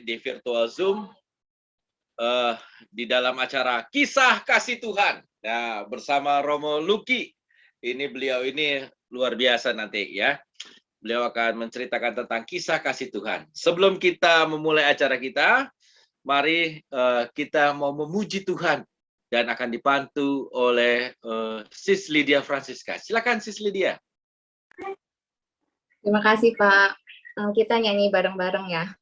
di virtual Zoom di dalam acara Kisah Kasih Tuhan. Nah, bersama Romo Luki. Beliau ini luar biasa nanti ya. Beliau akan menceritakan tentang kisah kasih Tuhan. Sebelum kita memulai acara kita, mari kita mau memuji Tuhan dan akan dibantu oleh Sis Lydia Francisca. Silakan Sis Lydia. Terima kasih Pak. Kita nyanyi bareng-bareng ya.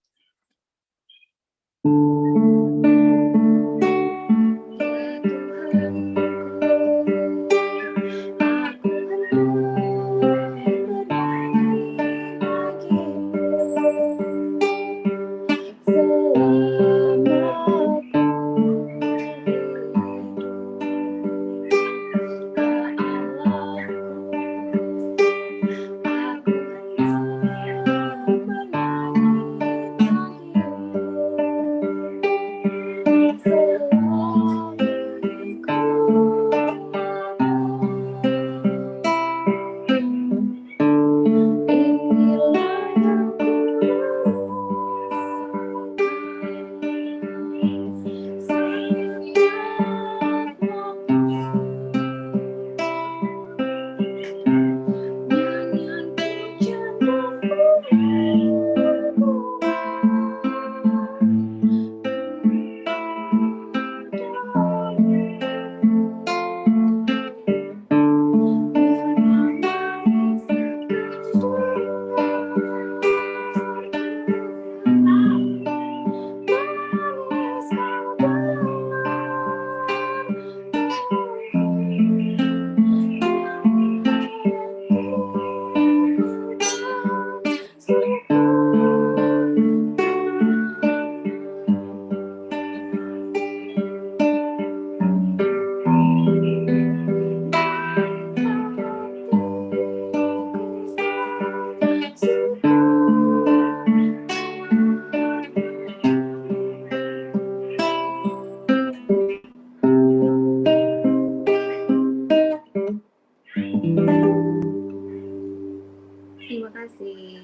Terima kasih.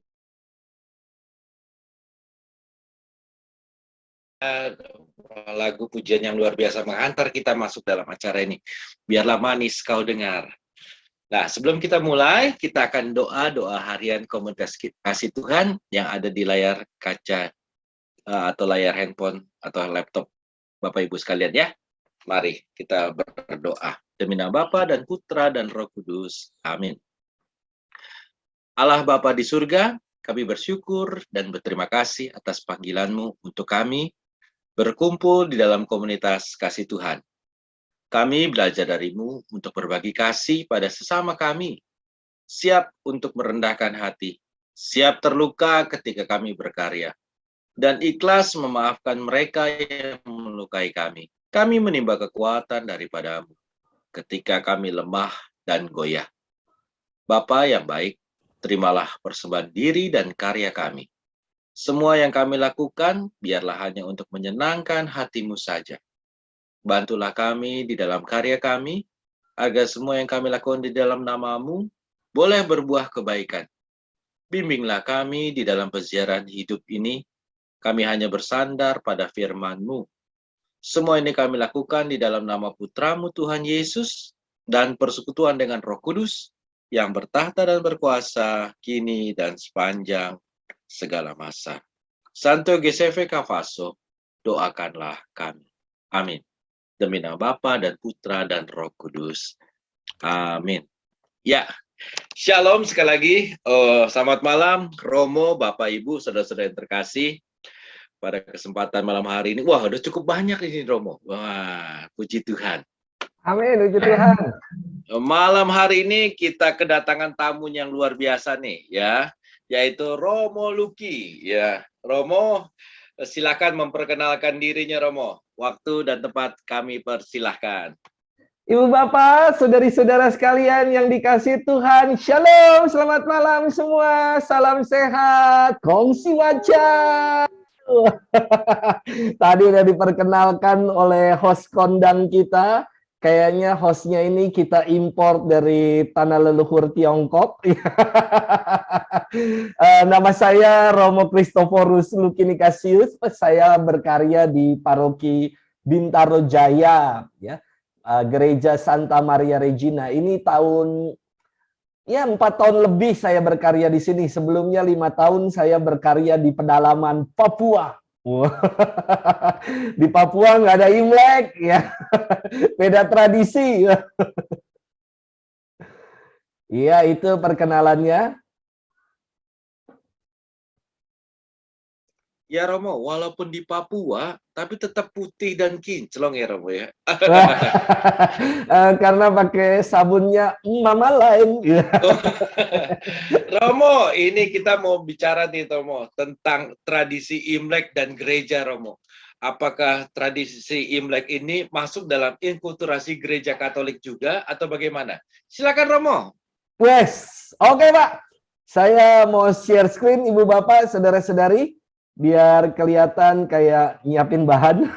Lagu pujian yang luar biasa mengantar kita masuk dalam acara ini. Biarlah manis kau dengar. Nah, sebelum kita mulai, kita akan doa harian komunitas kasih Tuhan yang ada di layar kaca atau layar handphone atau laptop Bapak Ibu sekalian ya. Mari kita berdoa. Demi nama Bapa dan Putra dan Roh Kudus. Amin. Allah Bapa di surga, kami bersyukur dan berterima kasih atas panggilan-Mu untuk kami berkumpul di dalam komunitas kasih Tuhan. Kami belajar dari-Mu untuk berbagi kasih pada sesama kami, siap untuk merendahkan hati, siap terluka ketika kami berkarya, dan ikhlas memaafkan mereka yang melukai kami. Kami menimba kekuatan daripada-Mu ketika kami lemah dan goyah. Bapa yang baik, terimalah persembahan diri dan karya kami. Semua yang kami lakukan, biarlah hanya untuk menyenangkan hati-Mu saja. Bantulah kami di dalam karya kami, agar semua yang kami lakukan di dalam nama-Mu boleh berbuah kebaikan. Bimbinglah kami di dalam peziarahan hidup ini, kami hanya bersandar pada firman-Mu. Semua ini kami lakukan di dalam nama Putra-Mu Tuhan Yesus, dan persekutuan dengan Roh Kudus, yang bertahta dan berkuasa, kini dan sepanjang segala masa. Santo Gesefe Kavaso, doakanlah kami. Amin. Demi nama Bapa dan Putra dan Roh Kudus. Amin. Ya, shalom sekali lagi. Selamat malam, Romo, Bapak, Ibu, saudara-saudara yang terkasih. Pada kesempatan malam hari ini, wah, udah cukup banyak ini, Romo. Wah, puji Tuhan. Amin, puji Tuhan. Malam hari ini kita kedatangan tamu yang luar biasa nih, ya, yaitu Romo Luki. Ya, Romo, silakan memperkenalkan dirinya, Romo. Waktu dan tempat kami persilahkan. Ibu Bapak, saudari-saudara sekalian yang dikasihi Tuhan, shalom, selamat malam semua, salam sehat, kongsi wajah. Tadi udah diperkenalkan oleh host kondang kita, Kayaknya hostnya ini kita import dari tanah leluhur Tiongkok. Nama saya Romo Christophorus Lukinikasius. Saya berkarya di Paroki Bintaro Jaya, ya, Gereja Santa Maria Regina. Ini tahun 4 tahun lebih saya berkarya di sini. Sebelumnya 5 tahun saya berkarya di pedalaman Papua. Di Papua nggak ada Imlek, ya. Beda tradisi. Iya, itu perkenalannya. Ya Romo, walaupun di Papua, tapi tetap putih dan kinclong ya Romo ya. Karena pakai sabunnya mama lain. Romo, ini kita mau bicara nih Romo tentang tradisi Imlek dan gereja Romo. Apakah tradisi Imlek ini masuk dalam inkulturasi gereja Katolik juga atau bagaimana? Silakan Romo. Wes, oke Pak. Saya mau share screen Ibu Bapak, saudara-saudari, biar kelihatan kayak nyiapin bahan.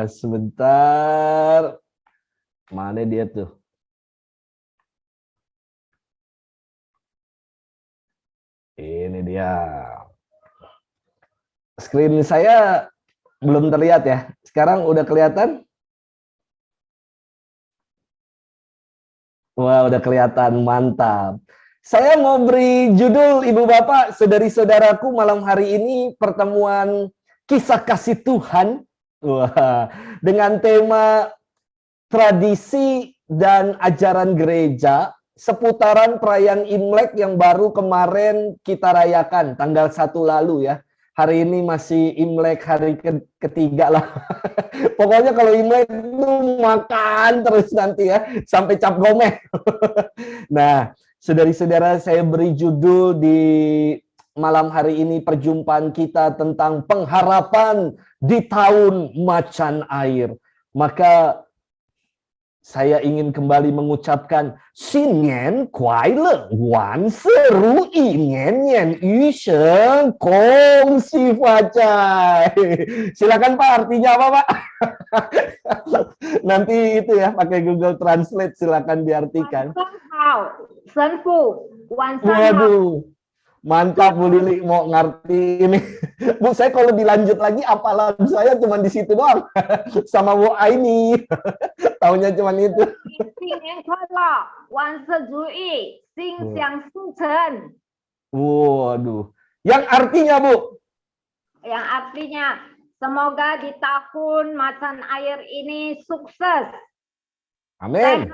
Sebentar. Mana dia tuh? Ini dia. Screen saya belum terlihat ya. Sekarang udah kelihatan? Wah, udah kelihatan. Mantap. Saya mau beri judul Ibu Bapak, saudari-saudaraku, malam hari ini pertemuan kisah kasih Tuhan. Wah, dengan tema tradisi dan ajaran gereja seputaran perayaan Imlek yang baru kemarin kita rayakan tanggal 1 lalu ya. Hari ini masih Imlek hari ketiga lah. Pokoknya kalau Imlek itu makan terus nanti ya sampai cap gomeh. Nah, saudari-saudara, saya beri judul di malam hari ini perjumpaan kita tentang pengharapan di tahun macan air. Maka saya ingin kembali mengucapkan Xinnian Kuai Wan Seru Inian Nian Yu Sheng Kong Si Facai. Silakan Pak, artinya apa Pak? Nanti itu ya pakai Google Translate, silakan diartikan. Waduh, mantap Bu Lili mau ngerti ini. Bu, saya kalau dilanjut lagi apalan saya cuma di situ doang. Sama Bu Aini. Taunya cuma itu. Waduh. Yang artinya, Bu? Yang artinya semoga di tahun macan air ini sukses. Amin.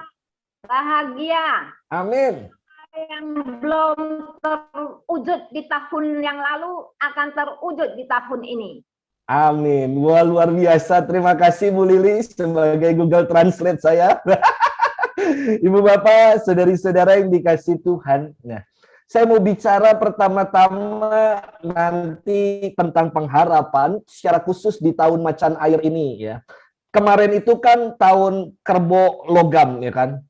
Bahagia. Amin. Yang belum terwujud di tahun yang lalu akan terwujud di tahun ini. Amin. Wah, luar biasa. Terima kasih Bu Lili sebagai Google Translate saya. Ibu Bapak, saudari-saudara yang dikasih Tuhan. Nah, saya mau bicara pertama-tama nanti tentang pengharapan secara khusus di tahun macan air ini ya. Kemarin itu kan tahun kerbau logam ya kan.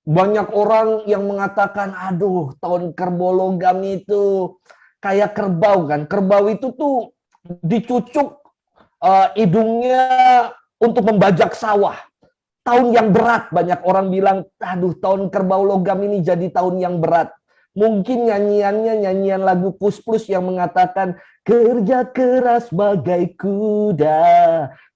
Banyak orang yang mengatakan, aduh, tahun kerbau logam itu kayak kerbau kan. Kerbau itu tuh dicucuk hidungnya untuk membajak sawah. Tahun yang berat, banyak orang bilang, aduh, tahun kerbau logam ini jadi tahun yang berat. Mungkin nyanyiannya nyanyian lagu Plus yang mengatakan, kerja keras bagai kuda,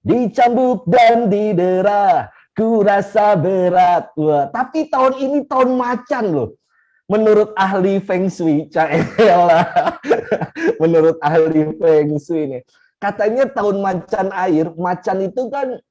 dicambuk dan didera, ku rasa berat. Wah, tapi tahun ini tahun macan loh. Menurut ahli Feng Shui, menurut ahli Feng Shui nih, katanya tahun macan air, macan itu kan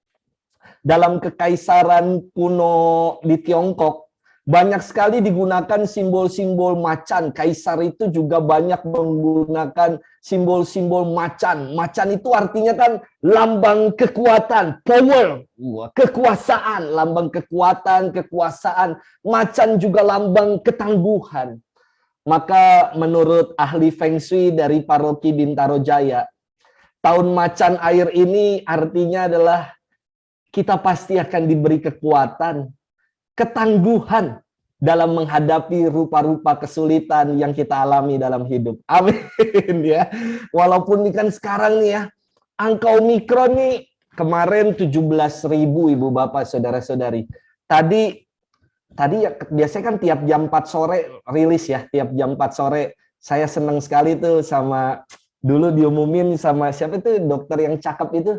dalam kekaisaran kuno di Tiongkok banyak sekali digunakan simbol-simbol macan. Kaisar itu juga banyak menggunakan simbol-simbol macan. Macan itu artinya kan lambang kekuatan, power, kekuasaan, lambang kekuatan, kekuasaan. Macan juga lambang ketangguhan. Maka menurut ahli Feng Shui dari Paroki Bintaro Jaya, tahun macan air ini artinya adalah kita pasti akan diberi kekuatan, ketangguhan dalam menghadapi rupa-rupa kesulitan yang kita alami dalam hidup. Amin ya. Walaupun ini kan sekarang nih ya, angka Omikron nih Kemarin 17.000 Ibu Bapak Saudara-saudari. Tadi ya biasanya kan tiap jam 4 sore rilis ya, tiap jam 4 sore. Saya senang sekali tuh sama dulu diumumin sama siapa itu dokter yang cakep itu?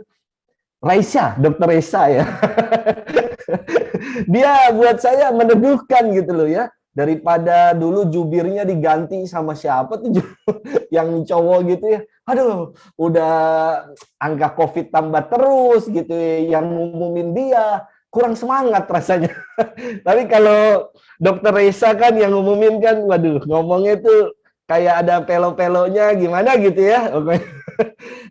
Raisa, dokter Raisa ya. Dia buat saya meneduhkan gitu loh ya. Daripada dulu jubirnya diganti sama siapa tuh yang cowok gitu ya. Aduh, udah angka COVID tambah terus gitu ya. Yang ngumumin dia kurang semangat rasanya. Tapi kalau dokter Reza kan yang ngumumin kan, waduh, ngomongnya tuh kayak ada pelo-pelonya gimana gitu ya.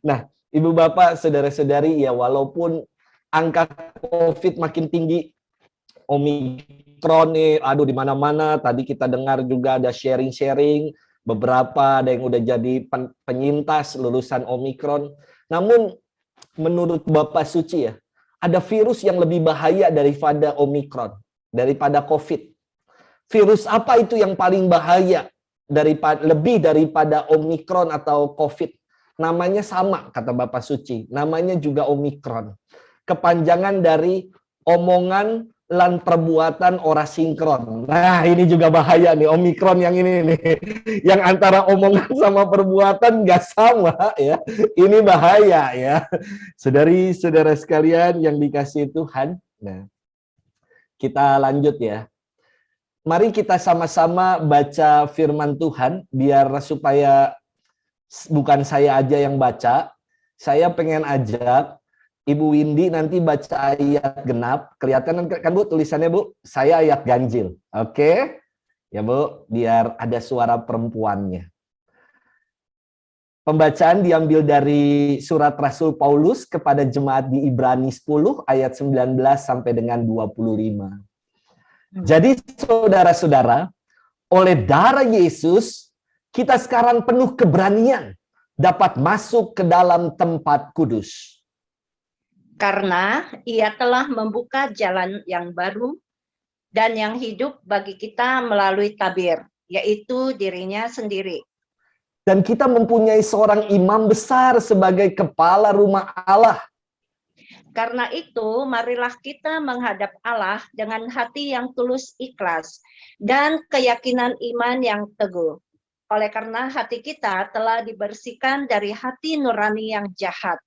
Nah, Ibu Bapak, Saudara-saudari, ya walaupun angka COVID makin tinggi, Omikron nih, aduh di mana-mana. Tadi kita dengar juga ada sharing-sharing, beberapa ada yang udah jadi penyintas lulusan Omikron. Namun menurut Bapak Suci ya, ada virus yang lebih bahaya daripada Omikron, daripada COVID. Virus apa itu yang paling bahaya lebih daripada Omikron atau COVID? Namanya sama, kata Bapak Suci. Namanya juga Omikron. Kepanjangan dari omongan lan perbuatan ora sinkron. Nah, ini juga bahaya nih, Omikron yang ini nih. Yang antara omongan sama perbuatan nggak sama ya. Ini bahaya ya. Saudari-saudara sekalian yang dikasihi Tuhan. Nah, kita lanjut ya. Mari kita sama-sama baca firman Tuhan biar supaya bukan saya aja yang baca. Saya pengen ajak Ibu Windy nanti baca ayat genap. Kelihatan kan Bu tulisannya Bu? Saya ayat ganjil. Oke? Ya Bu, biar ada suara perempuannya. Pembacaan diambil dari surat Rasul Paulus kepada jemaat di Ibrani 10 ayat 19 sampai dengan 25. Jadi saudara-saudara, oleh darah Yesus, kita sekarang penuh keberanian dapat masuk ke dalam tempat kudus. Karena ia telah membuka jalan yang baru dan yang hidup bagi kita melalui tabir, yaitu dirinya sendiri. Dan kita mempunyai seorang imam besar sebagai kepala rumah Allah. Karena itu, marilah kita menghadap Allah dengan hati yang tulus ikhlas dan keyakinan iman yang teguh. Oleh karena hati kita telah dibersihkan dari hati nurani yang jahat,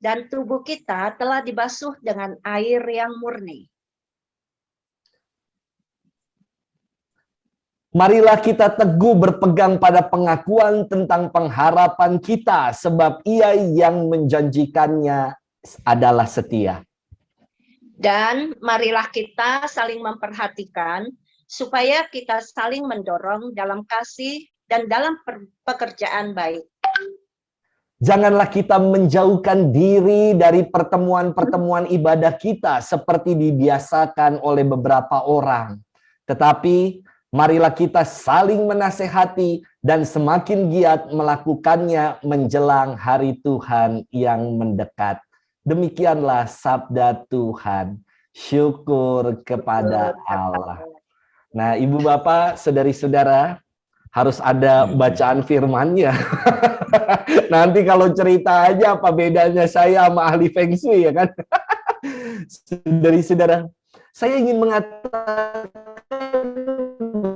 dan tubuh kita telah dibasuh dengan air yang murni. Marilah kita teguh berpegang pada pengakuan tentang pengharapan kita, sebab Ia yang menjanjikannya adalah setia. Dan marilah kita saling memperhatikan, supaya kita saling mendorong dalam kasih dan dalam pekerjaan baik. Janganlah kita menjauhkan diri dari pertemuan-pertemuan ibadah kita seperti dibiasakan oleh beberapa orang. Tetapi marilah kita saling menasehati dan semakin giat melakukannya menjelang hari Tuhan yang mendekat. Demikianlah sabda Tuhan. Syukur kepada Allah. Nah, Ibu Bapak, saudari-saudara, harus ada bacaan firman-Nya. Nanti kalau cerita aja apa bedanya saya sama ahli Feng Shui ya kan? Saudari-saudara, saya ingin mengatakan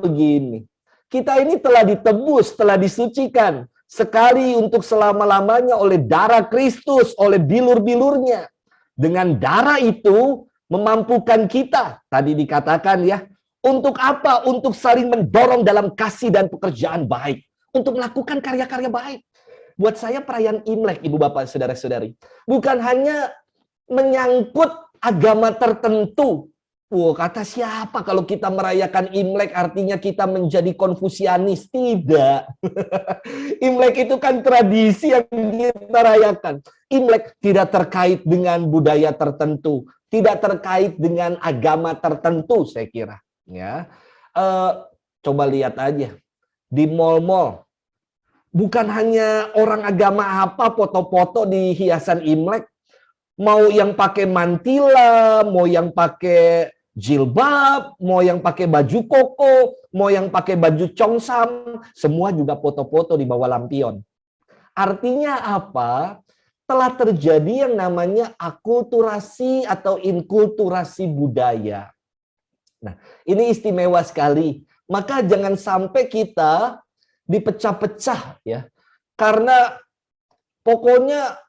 begini. Kita ini telah ditebus, telah disucikan sekali untuk selama-lamanya oleh darah Kristus, oleh bilur-bilurnya. Dengan darah itu memampukan kita, tadi dikatakan ya, untuk apa? Untuk saling mendorong dalam kasih dan pekerjaan baik. Untuk melakukan karya-karya baik. Buat saya perayaan Imlek, Ibu Bapak, Saudara-saudari, bukan hanya menyangkut agama tertentu. Kata siapa kalau kita merayakan Imlek artinya kita menjadi Konfusianis? Tidak. Imlek itu kan tradisi yang kita rayakan. Imlek tidak terkait dengan budaya tertentu, tidak terkait dengan agama tertentu, saya kira. Ya, coba lihat aja di mall-mall. Bukan hanya orang agama apa foto-foto di hiasan Imlek, mau yang pakai mantila, mau yang pakai jilbab, mau yang pakai baju koko, mau yang pakai baju congsam, semua juga foto-foto di bawah lampion. Artinya apa? telah terjadi yang namanya akulturasi atau inkulturasi budaya. Nah, ini istimewa sekali. Maka jangan sampai kita dipecah-pecah ya. Karena pokoknya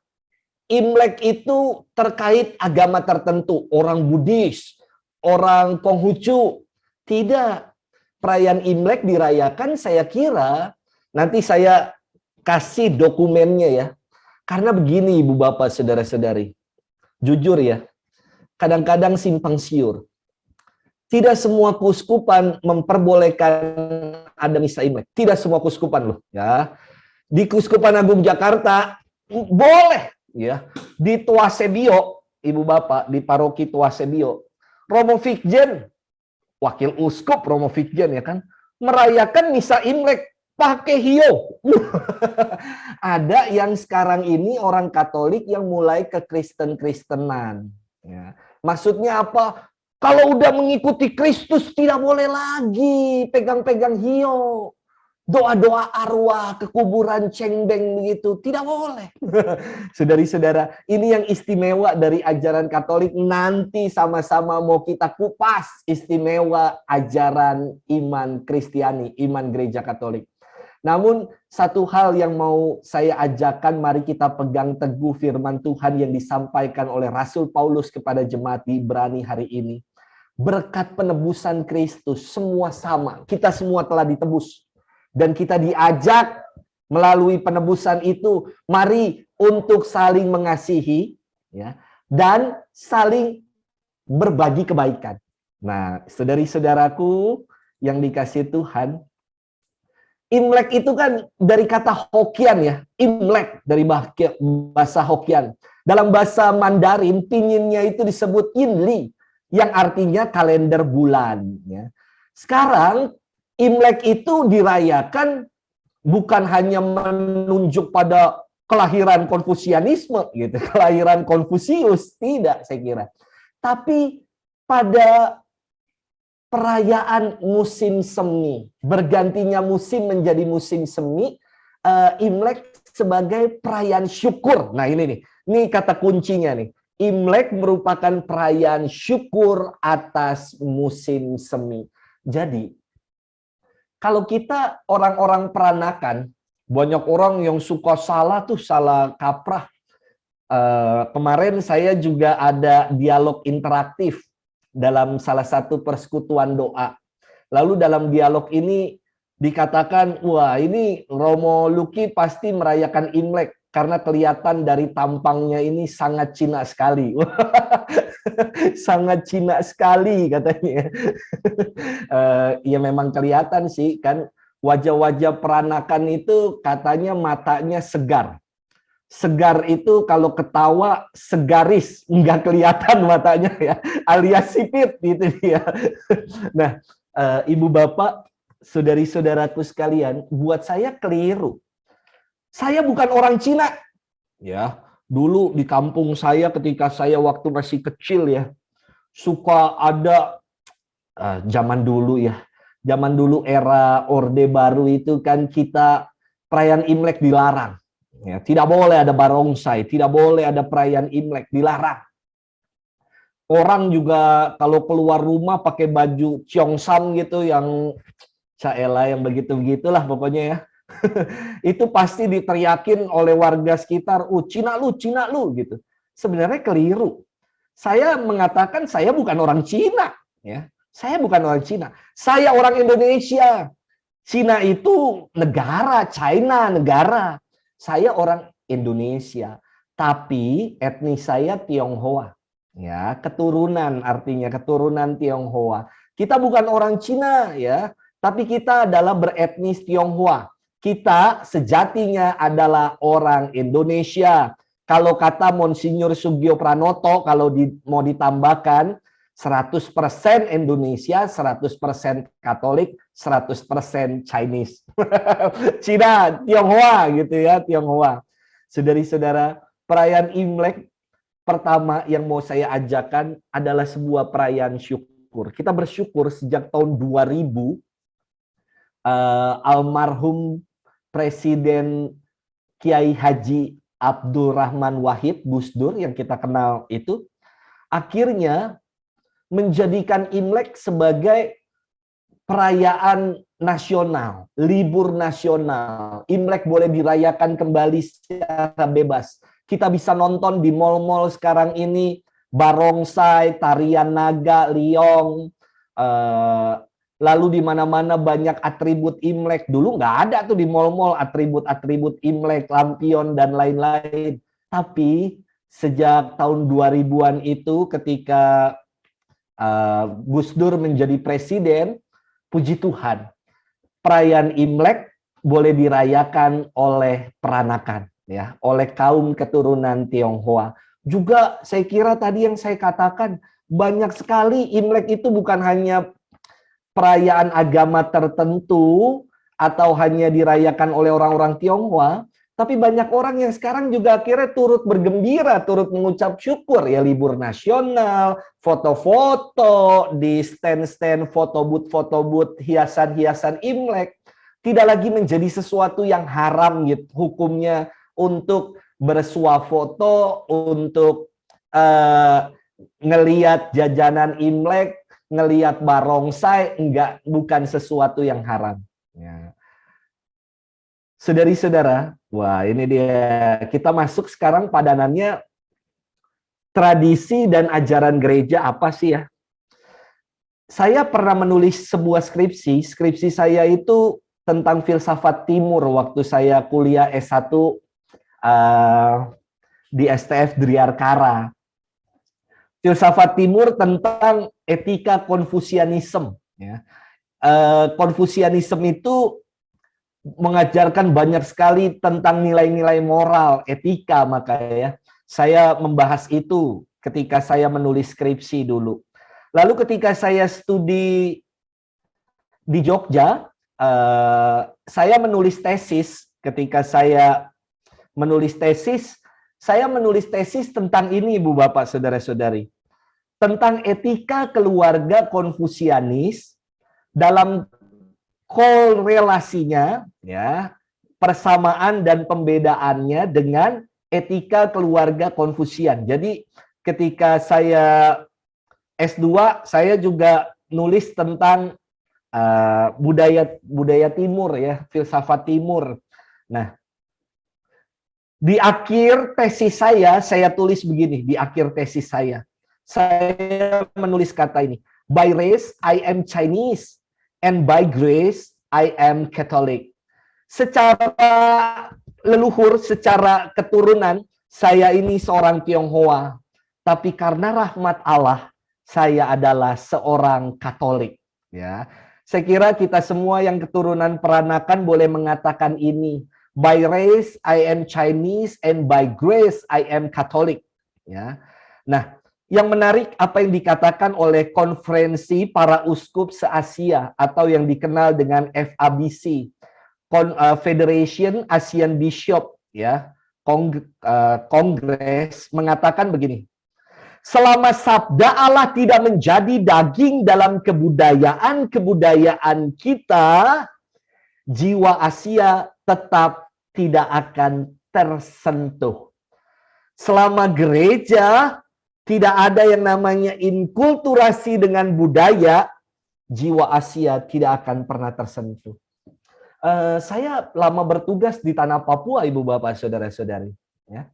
Imlek itu terkait agama tertentu, orang Buddhis, orang Konghucu. Tidak. Perayaan Imlek dirayakan, saya kira nanti saya kasih dokumennya ya. Karena begini Ibu Bapak Saudara-saudari, jujur ya, kadang-kadang simpang siur. Tidak semua keuskupan memperbolehkan ada misa Imlek. Tidak semua keuskupan loh ya. Di Keuskupan Agung Jakarta boleh ya. Di Tuasebio, Ibu Bapak, di paroki Tuasebio, Romo Vikjen, wakil uskup Romo Vikjen ya kan, merayakan misa Imlek pakai hiyo. Ada yang sekarang ini orang Katolik yang mulai ke Kristen-Kristenan. Ya. Maksudnya apa? Kalau udah mengikuti Kristus tidak boleh lagi pegang-pegang hiyo. Doa-doa arwah ke kuburan cengbeng begitu. Tidak boleh. Saudari-saudara, ini yang istimewa dari ajaran Katolik. Nanti sama-sama mau kita kupas istimewa ajaran iman Kristiani, iman gereja Katolik. Namun satu hal yang mau saya ajarkan, mari kita pegang teguh firman Tuhan yang disampaikan oleh Rasul Paulus kepada jemaat di Ibrani hari ini. Berkat penebusan Kristus, semua sama. Kita semua telah ditebus. Dan kita diajak melalui penebusan itu, mari untuk saling mengasihi ya, dan saling berbagi kebaikan. Nah, saudari-saudaraku yang dikasihi Tuhan, Imlek itu kan dari kata Hokian ya. Imlek dari bahasa Hokian. Dalam bahasa Mandarin, pinginnya itu disebut Inli, yang artinya kalender bulan. Ya. Sekarang, Imlek itu dirayakan bukan hanya menunjuk pada kelahiran Konfusianisme, gitu, kelahiran Konfusius, tidak saya kira. Tapi pada perayaan musim semi, bergantinya musim menjadi musim semi, Imlek sebagai perayaan syukur. Nah ini nih, ini kata kuncinya nih. Imlek merupakan perayaan syukur atas musim semi. Jadi, kalau kita orang-orang peranakan, banyak orang yang suka salah tuh, salah kaprah. Kemarin saya juga ada dialog interaktif dalam salah satu persekutuan doa. Lalu dalam dialog ini dikatakan, wah ini Romo Luki pasti merayakan Imlek karena kelihatan dari tampangnya ini sangat Cina sekali. Sangat Cina sekali katanya. Ya memang kelihatan sih kan, wajah-wajah peranakan itu katanya matanya segar. Segar itu kalau ketawa segaris, nggak kelihatan matanya ya, alias sipit gitu ya. Nah, Ibu Bapak, saudari-saudaraku sekalian, buat saya keliru. Saya bukan orang Cina. Ya, dulu di kampung saya ketika saya waktu masih kecil ya, suka ada zaman dulu ya. Zaman dulu era Orde Baru itu kan kita perayaan Imlek dilarang. Ya, tidak boleh ada barongsai, tidak boleh ada perayaan Imlek, dilarang. Orang juga kalau keluar rumah pakai baju Cheongsam gitu yang caela yang begitu-begitulah pokoknya ya. Itu pasti diteriakin oleh warga sekitar, Cina lu gitu. Sebenarnya keliru. Saya mengatakan saya bukan orang Cina, ya. Saya bukan orang Cina. Saya orang Indonesia. Cina itu negara, China negara. Saya orang Indonesia, tapi etnis saya Tionghoa. Ya, keturunan artinya keturunan Tionghoa. Kita bukan orang Cina ya, tapi kita adalah beretnis Tionghoa. Kita sejatinya adalah orang Indonesia. Kalau kata Monsinyur Sugio Pranoto, kalau mau ditambahkan 100% Indonesia, 100% Katolik, 100% Chinese. Cina, Tionghoa gitu ya, Tionghoa. Saudari-saudara, perayaan Imlek pertama yang mau saya ajarkan adalah sebuah perayaan syukur. Kita bersyukur sejak tahun 2000, almarhum Presiden Kiai Haji Abdurrahman Wahid, Gus Dur yang kita kenal itu, akhirnya menjadikan Imlek sebagai perayaan nasional, libur nasional. Imlek boleh dirayakan kembali secara bebas. Kita bisa nonton di mal-mal sekarang ini, barongsai, tarian naga, liong, lalu di mana-mana banyak atribut Imlek. Dulu nggak ada tuh di mal-mal atribut-atribut Imlek, lampion, dan lain-lain. Tapi sejak tahun 2000-an itu ketika Gus Dur menjadi presiden, puji Tuhan, perayaan Imlek boleh dirayakan oleh peranakan, ya, oleh kaum keturunan Tionghoa. Juga saya kira tadi yang saya katakan, banyak sekali Imlek itu bukan hanya perayaan agama tertentu atau hanya dirayakan oleh orang-orang Tionghoa, tapi banyak orang yang sekarang juga akhirnya turut bergembira, turut mengucap syukur, ya, libur nasional, foto-foto di stand-stand, foto booth, hiasan-hiasan Imlek, tidak lagi menjadi sesuatu yang haram gitu hukumnya untuk bersuah foto, untuk ngeliat jajanan Imlek, ngeliat barongsai, bukan sesuatu yang haram. Ya. Saudari-saudara, wah ini dia. Kita masuk sekarang padanannya tradisi dan ajaran gereja apa sih ya? Saya pernah menulis sebuah skripsi. Skripsi saya itu tentang filsafat timur waktu saya kuliah S1 di STF Driarkara. Filsafat timur tentang etika Konfusianisme. Ya. Konfusianisme itu mengajarkan banyak sekali tentang nilai-nilai moral, etika, makanya ya. Saya membahas itu ketika saya menulis skripsi dulu. Lalu ketika saya studi di Jogja, saya menulis tesis. Ketika saya menulis tesis, tentang ini, Ibu Bapak, Saudara-saudari. Tentang etika keluarga Konfusianis dalam korelasinya, ya, persamaan dan pembedaannya dengan etika keluarga Konfusian. Jadi ketika saya S2, saya juga nulis tentang budaya timur, ya, filsafat timur. Nah, di akhir tesis saya tulis begini, di akhir tesis saya menulis kata ini, by race I am Chinese, and by grace, I am Catholic. Secara leluhur, secara keturunan, saya ini seorang Tionghoa. Tapi karena rahmat Allah, saya adalah seorang Katolik. Ya, saya kira kita semua yang keturunan peranakan boleh mengatakan ini. By race, I am Chinese, and by grace, I am Catholic. Ya, nah. Yang menarik apa yang dikatakan oleh Konferensi Para Uskup Se-Asia atau yang dikenal dengan FABC, Federation Asian Bishop, ya, Kongres, mengatakan begini. Selama sabda Allah tidak menjadi daging dalam kebudayaan kita, jiwa Asia tetap tidak akan tersentuh. Selama gereja tidak ada yang namanya inkulturasi dengan budaya, jiwa Asia tidak akan pernah tersentuh. Saya lama bertugas di tanah Papua, Ibu Bapak, Saudara-saudari. Ya.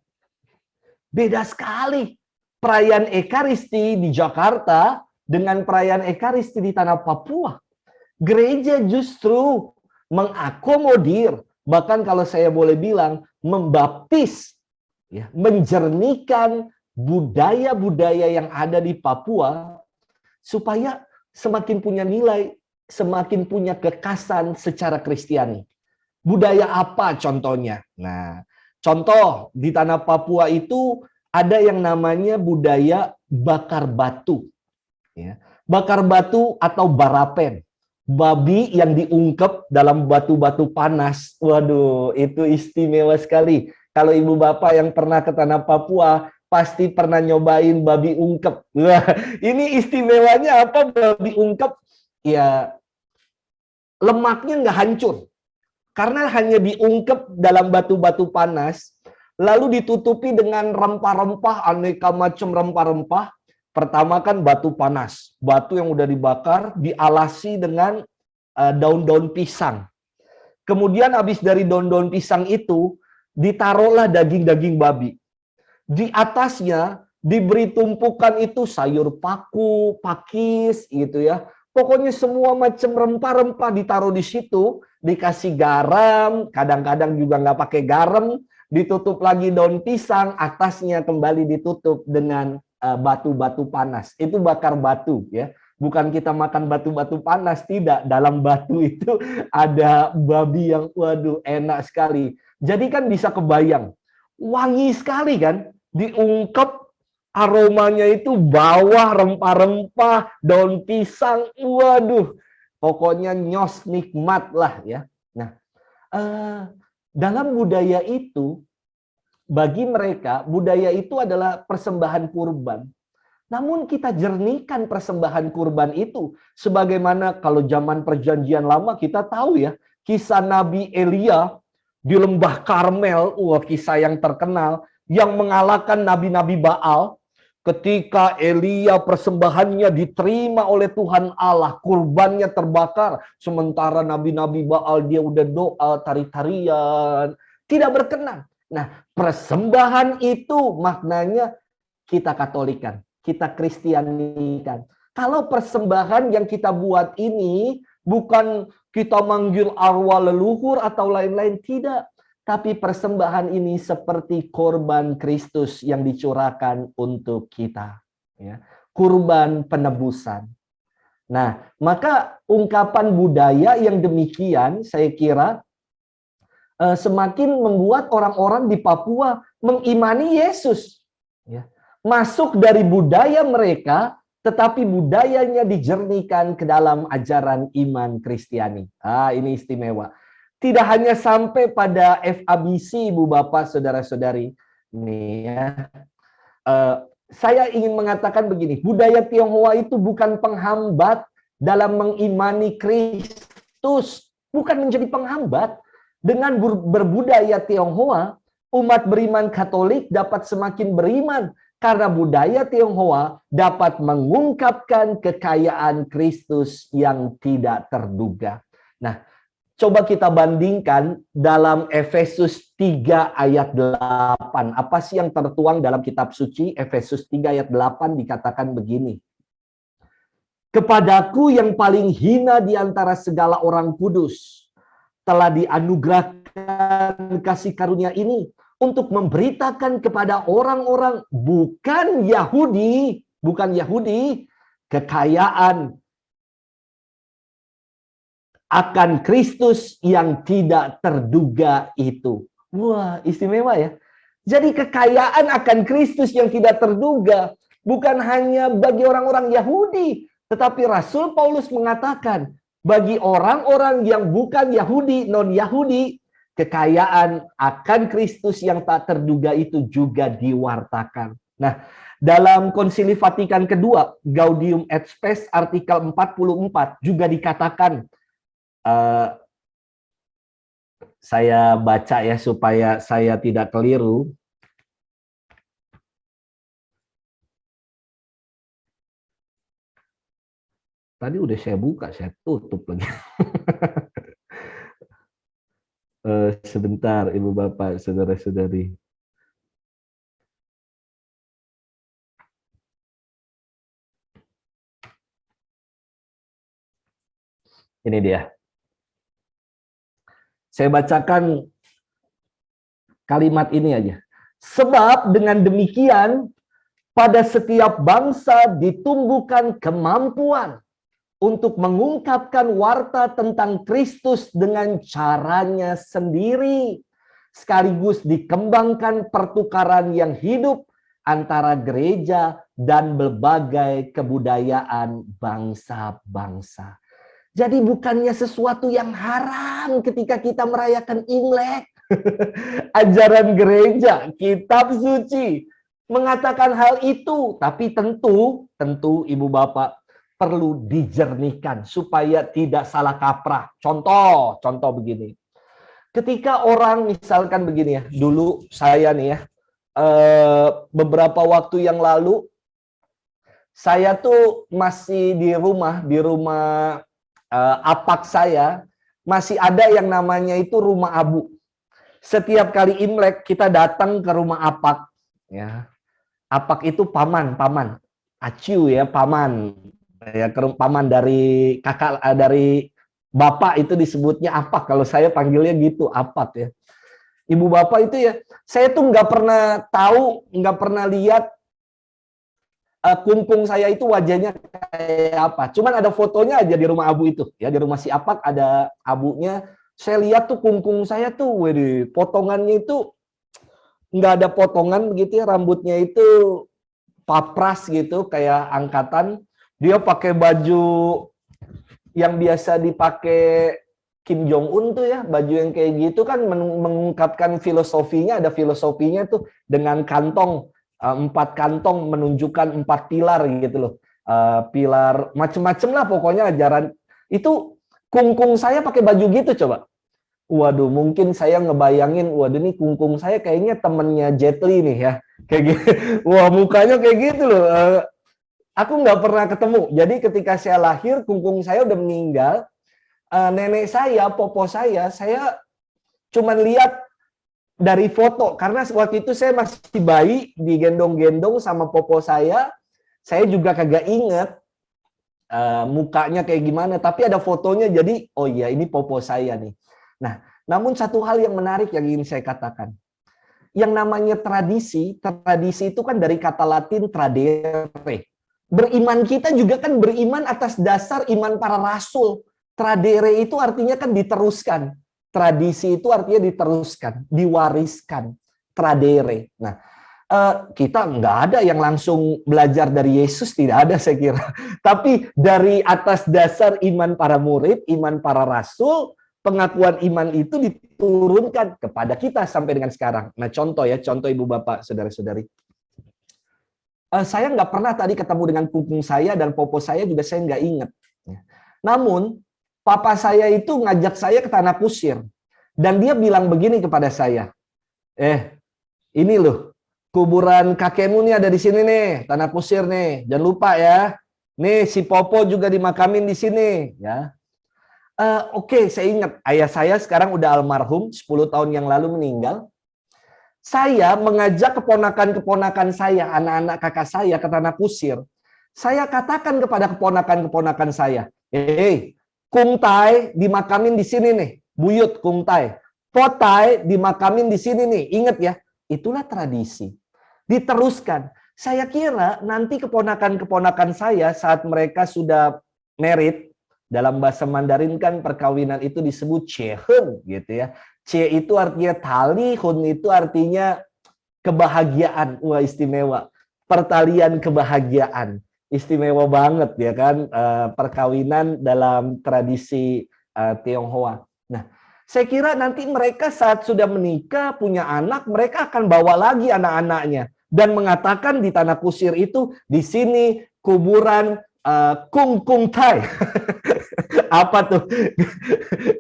Beda sekali perayaan Ekaristi di Jakarta dengan perayaan Ekaristi di tanah Papua. Gereja justru mengakomodir, bahkan kalau saya boleh bilang, membaptis, ya, menjernihkan budaya-budaya yang ada di Papua supaya semakin punya nilai, semakin punya kekasan secara Kristiani. Budaya apa contohnya? Nah, contoh di tanah Papua itu ada yang namanya budaya bakar batu. Ya. Bakar batu atau barapen. Babi yang diungkep dalam batu-batu panas. Waduh, itu istimewa sekali. Kalau Ibu Bapak yang pernah ke tanah Papua, pasti pernah nyobain babi ungkep. Wah, ini istimewanya apa babi ungkep? Ya, lemaknya nggak hancur. Karena hanya diungkep dalam batu-batu panas, lalu ditutupi dengan rempah-rempah, aneka macam rempah-rempah. Pertama kan batu panas, batu yang udah dibakar, dialasi dengan daun-daun pisang. Kemudian habis dari daun-daun pisang itu, ditaruhlah daging-daging babi. Di atasnya diberi tumpukan itu sayur paku, pakis gitu ya. Pokoknya semua macam rempah-rempah ditaruh di situ, dikasih garam, kadang-kadang juga nggak pakai garam, ditutup lagi daun pisang, atasnya kembali ditutup dengan batu-batu panas. Itu bakar batu ya. Bukan kita makan batu-batu panas, tidak. Dalam batu itu ada babi yang waduh enak sekali. Jadi kan bisa kebayang, wangi sekali kan, diungkep aromanya itu bawah rempah-rempah, daun pisang, waduh, pokoknya nyos nikmat lah ya. Nah, dalam budaya itu, bagi mereka, budaya itu adalah persembahan kurban. Namun kita jernihkan persembahan kurban itu. Sebagaimana kalau zaman perjanjian lama kita tahu ya, kisah Nabi Elia di lembah Karmel, kisah yang terkenal, yang mengalahkan nabi-nabi Baal. Ketika Elia persembahannya diterima oleh Tuhan Allah, kurbannya terbakar. Sementara nabi-nabi Baal dia udah doa, tari-tarian, tidak berkenan. Nah, persembahan itu maknanya kita katolikan, kita kristianikan. Kalau persembahan yang kita buat ini bukan kita manggil arwah leluhur atau lain-lain, tidak. Tapi persembahan ini seperti korban Kristus yang dicurahkan untuk kita. Ya. Kurban penebusan. Nah, maka ungkapan budaya yang demikian saya kira semakin membuat orang-orang di Papua mengimani Yesus. Ya. Masuk dari budaya mereka, tetapi budayanya dijernihkan ke dalam ajaran iman Kristiani. Ini istimewa. Tidak hanya sampai pada FABC, Ibu Bapak, Saudara-saudari. Nih ya. Saya ingin mengatakan begini, budaya Tionghoa itu bukan penghambat dalam mengimani Kristus. Bukan menjadi penghambat. Dengan berbudaya Tionghoa, umat beriman Katolik dapat semakin beriman karena budaya Tionghoa dapat mengungkapkan kekayaan Kristus yang tidak terduga. Nah, coba kita bandingkan dalam Efesus 3 ayat 8. Apa sih yang tertuang dalam kitab suci? Efesus 3 ayat 8 dikatakan begini. Kepadaku yang paling hina di antara segala orang kudus, telah dianugerahkan kasih karunia ini untuk memberitakan kepada orang-orang bukan Yahudi, kekayaan akan Kristus yang tidak terduga itu. Wah, istimewa ya. Jadi kekayaan akan Kristus yang tidak terduga bukan hanya bagi orang-orang Yahudi, tetapi Rasul Paulus mengatakan bagi orang-orang yang bukan Yahudi, non-Yahudi, kekayaan akan Kristus yang tak terduga itu juga diwartakan. Nah, dalam Konsili Vatikan kedua, Gaudium et Spes artikel 44 juga dikatakan, saya baca ya supaya saya tidak keliru. Tadi udah saya buka, saya tutup lagi. Sebentar, Ibu Bapak, Saudara-saudari. Ini dia. Saya bacakan kalimat ini aja. Sebab dengan demikian, pada setiap bangsa ditumbuhkan kemampuan untuk mengungkapkan warta tentang Kristus dengan caranya sendiri. Sekaligus dikembangkan pertukaran yang hidup antara gereja dan berbagai kebudayaan bangsa-bangsa. Jadi bukannya sesuatu yang haram ketika kita merayakan Imlek. Ajaran gereja, kitab suci mengatakan hal itu. Tapi tentu Ibu Bapak, perlu dijernihkan supaya tidak salah kaprah. Contoh begini. Ketika orang misalkan begini ya, dulu saya nih ya, beberapa waktu yang lalu, saya tuh masih di rumah apak saya, masih ada yang namanya itu rumah abu. Setiap kali Imlek kita datang ke rumah apak, ya. Apak itu paman, aciu ya, paman. Ya, paman dari kakak, dari bapak itu disebutnya apak. Kalau saya panggilnya gitu, apak ya. Ibu bapak itu ya, saya tuh nggak pernah tahu, nggak pernah lihat kungkung saya itu wajahnya kayak apa. Cuman ada fotonya aja di rumah abu itu, ya, di rumah si apak ada abunya. Saya lihat tuh kungkung saya tuh, waduh, potongannya itu nggak ada potongan begitu ya, rambutnya itu papras gitu, kayak angkatan. Dia pakai baju yang biasa dipakai Kim Jong Un tuh ya, baju yang kayak gitu kan mengungkapkan filosofinya, ada filosofinya tuh dengan kantong, 4 kantong menunjukkan 4 pilar gitu loh. Pilar macem-macem lah pokoknya ajaran. Itu kungkung saya pakai baju gitu coba. Waduh, mungkin saya ngebayangin, waduh ini kungkung saya kayaknya temennya Jet Li nih ya. Kayak gitu. Wah, mukanya kayak gitu loh. Aku nggak pernah ketemu. Jadi ketika saya lahir, kungkung saya udah meninggal. Nenek saya, popo saya cuma lihat dari foto. Karena waktu itu saya masih bayi, digendong-gendong sama popo saya. Saya juga kagak inget mukanya kayak gimana. Tapi ada fotonya, jadi oh iya ini popo saya nih. Nah, namun satu hal yang menarik yang ingin saya katakan. Yang namanya tradisi itu kan dari kata Latin tradere. Beriman kita juga kan beriman atas dasar iman para rasul. Tradere itu artinya kan diteruskan. Tradisi itu artinya diteruskan, diwariskan. Tradere. Nah, kita nggak ada yang langsung belajar dari Yesus, tidak ada saya kira. Tapi dari atas dasar iman para murid, iman para rasul, pengakuan iman itu diturunkan kepada kita sampai dengan sekarang. Nah, contoh ibu bapak, saudara-saudari. Saya nggak pernah tadi ketemu dengan kungkung saya dan popo saya juga saya nggak ingat. Namun, papa saya itu ngajak saya ke Tanah Kusir. Dan dia bilang begini kepada saya. Ini loh, kuburan kakekmu nih ada di sini nih, Tanah Kusir nih. Jangan lupa ya. Nih, si popo juga dimakamin di sini. Ya. Oke, saya ingat ayah saya sekarang udah almarhum, 10 tahun yang lalu meninggal. Saya mengajak keponakan-keponakan saya, anak-anak kakak saya ke Tanah Kusir. Saya katakan kepada keponakan-keponakan saya, Kung Tai dimakamin di sini nih, buyut Kung Tai. Potai dimakamin di sini nih, ingat ya, itulah tradisi. Diteruskan. Saya kira nanti keponakan-keponakan saya saat mereka sudah married, dalam bahasa Mandarin kan perkawinan itu disebut Chehun gitu ya. C itu artinya tali, Hun itu artinya kebahagiaan. Wah, istimewa. Pertalian kebahagiaan. Istimewa banget ya kan, perkawinan dalam tradisi Tionghoa. Nah, saya kira nanti mereka saat sudah menikah, punya anak, mereka akan bawa lagi anak-anaknya dan mengatakan di Tanah Kusir itu, di sini kuburan Kung Tai. Apa tuh?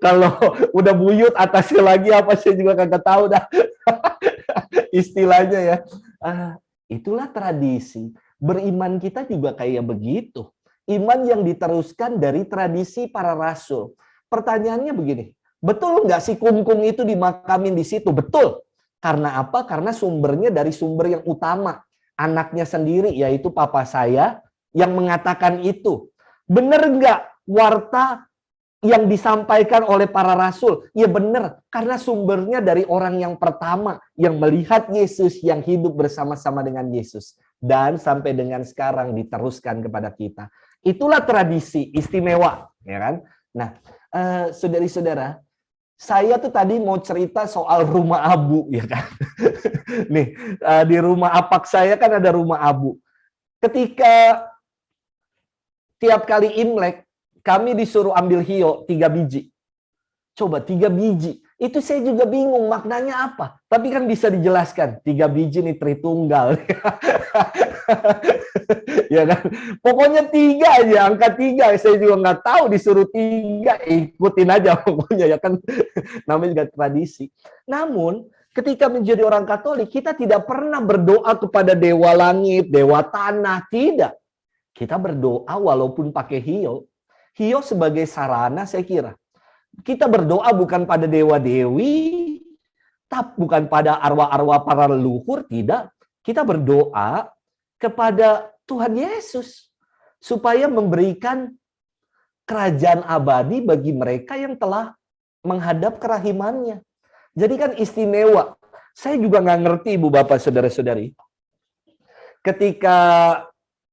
Kalau udah buyut atasnya lagi apa saya juga kagak tahu dah. Istilahnya ya. Itulah tradisi. Beriman kita juga kayak begitu. Iman yang diteruskan dari tradisi para rasul. Pertanyaannya begini, betul nggak si kungkung itu dimakamin di situ? Betul. Karena apa? Karena sumbernya dari sumber yang utama. Anaknya sendiri, yaitu papa saya, yang mengatakan itu. Benar nggak warta yang disampaikan oleh para rasul? Ya benar, karena sumbernya dari orang yang pertama yang melihat Yesus, yang hidup bersama-sama dengan Yesus. Dan sampai dengan sekarang diteruskan kepada kita. Itulah tradisi istimewa, ya kan? Nah, saudari-saudara, saya tuh tadi mau cerita soal rumah abu, ya kan? Nih, di rumah apak saya kan ada rumah abu. Ketika tiap kali Imlek, kami disuruh ambil hio 3 biji. Coba 3 biji. Itu saya juga bingung maknanya apa. Tapi kan bisa dijelaskan. 3 biji nih Tritunggal. Ya kan? Pokoknya 3 aja, angka 3. Saya juga nggak tahu disuruh 3, ikutin aja pokoknya ya kan. Namanya juga tradisi. Namun ketika menjadi orang Katolik, kita tidak pernah berdoa kepada dewa langit, dewa tanah, tidak. Kita berdoa walaupun pakai hio. Hio sebagai sarana saya kira. Kita berdoa bukan pada dewa-dewi, bukan pada arwah-arwah para leluhur, tidak. Kita berdoa kepada Tuhan Yesus supaya memberikan kerajaan abadi bagi mereka yang telah menghadap kerahimannya. Jadi kan istimewa. Saya juga nggak ngerti, Ibu Bapak, Saudara-saudari. Ketika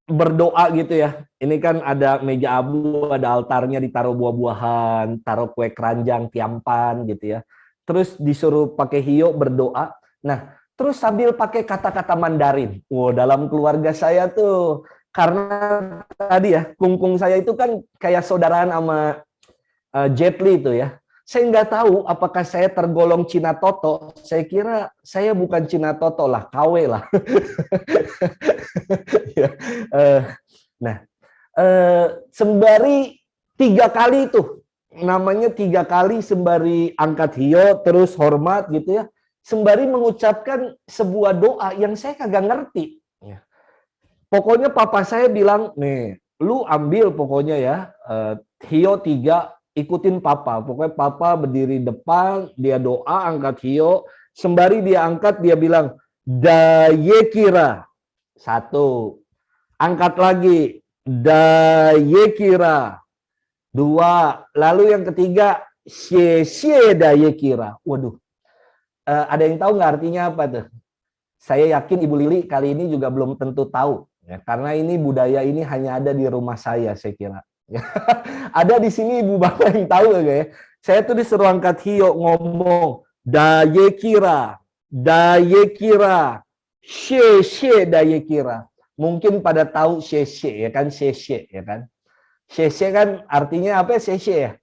berdoa gitu ya, ini kan ada meja abu, ada altarnya, ditaruh buah-buahan, taruh kue keranjang, tiampan gitu ya. Terus disuruh pakai hio berdoa. Nah, terus sambil pakai kata-kata Mandarin. Wow, dalam keluarga saya tuh, karena tadi ya, kungkung saya itu kan kayak saudaraan sama Jet Li itu ya. Saya nggak tahu apakah saya tergolong Cina Toto. Saya kira saya bukan Cina Toto lah, KW lah. Sembari 3 kali itu, namanya 3 kali sembari angkat hio, terus hormat gitu ya. Sembari mengucapkan sebuah doa yang saya kagak ngerti. Pokoknya papa saya bilang, nih, lu ambil pokoknya ya, hio 3, ikutin papa. Pokoknya papa berdiri depan, dia doa, angkat hio. Sembari dia angkat, dia bilang, Dayekira. 1. Angkat lagi, Dayekira. 2. Lalu yang ketiga, Xie Dayekira. Waduh. Ada yang tahu nggak artinya apa tuh? Saya yakin Ibu Lili kali ini juga belum tentu tahu. Ya, karena ini budaya ini hanya ada di rumah saya kira. Ada di sini Ibu Bapak yang tahu ya. Saya tuh disuruh angkat hio ngomong Dayekira, Dayekira, Xie Dayekira. Mungkin pada tahu Xie ya kan, Xie ya kan. Xie kan artinya apa ya, Xie ya?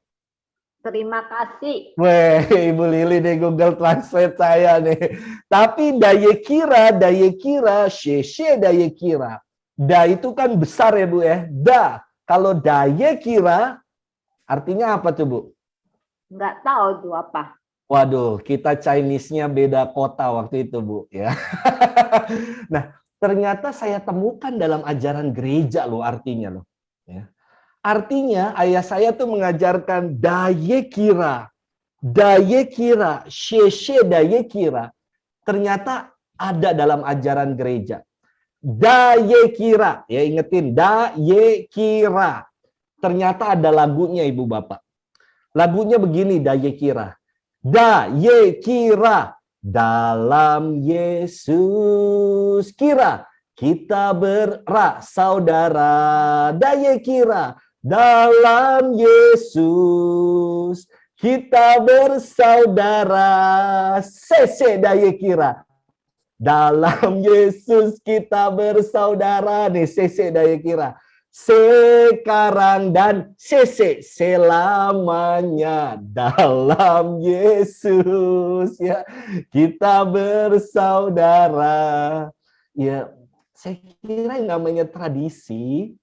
Terima kasih. Weh, Ibu Lili deh Google Translate saya nih. Tapi Dayekira, Xie Dayekira. Da itu kan besar ya Bu ya. Da. Kalau Dayekira artinya apa tuh Bu? Nggak tahu itu apa. Waduh, kita Chinese-nya beda kota waktu itu Bu ya. Nah, ternyata saya temukan dalam ajaran gereja loh artinya loh. Ya. Artinya ayah saya tuh mengajarkan Dayekira, Dayekira, Xie Dayekira. Ternyata ada dalam ajaran gereja. Dayekira, ya ingetin, Dayekira. Ternyata ada lagunya Ibu Bapak. Lagunya begini, Dayekira. Dayekira, dalam Yesus kira, kita bersaudara. Dayekira, dalam Yesus kita bersaudara. Sese Dayekira. Dalam Yesus kita bersaudara. Nih, Sese Dayekira. Sekarang dan Sese selamanya dalam Yesus ya kita bersaudara. Ya, saya kira yang namanya tradisi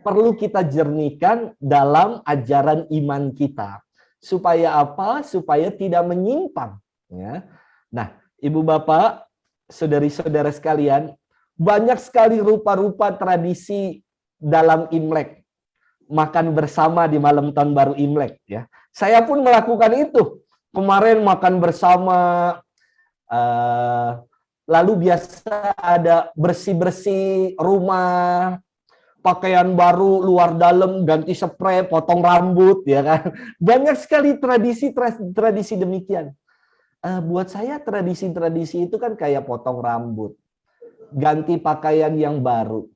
perlu kita jernihkan dalam ajaran iman kita. Supaya apa? Supaya tidak menyimpang. Ya. Nah, Ibu Bapak, saudari-saudara sekalian, banyak sekali rupa-rupa tradisi dalam Imlek. Makan bersama di malam tahun baru Imlek. Ya. Saya pun melakukan itu. Kemarin makan bersama, lalu biasa ada bersih-bersih rumah, pakaian baru, luar dalam, ganti spray, potong rambut, ya kan. Banyak sekali tradisi demikian. Buat saya tradisi-tradisi itu kan kayak potong rambut, ganti pakaian yang baru,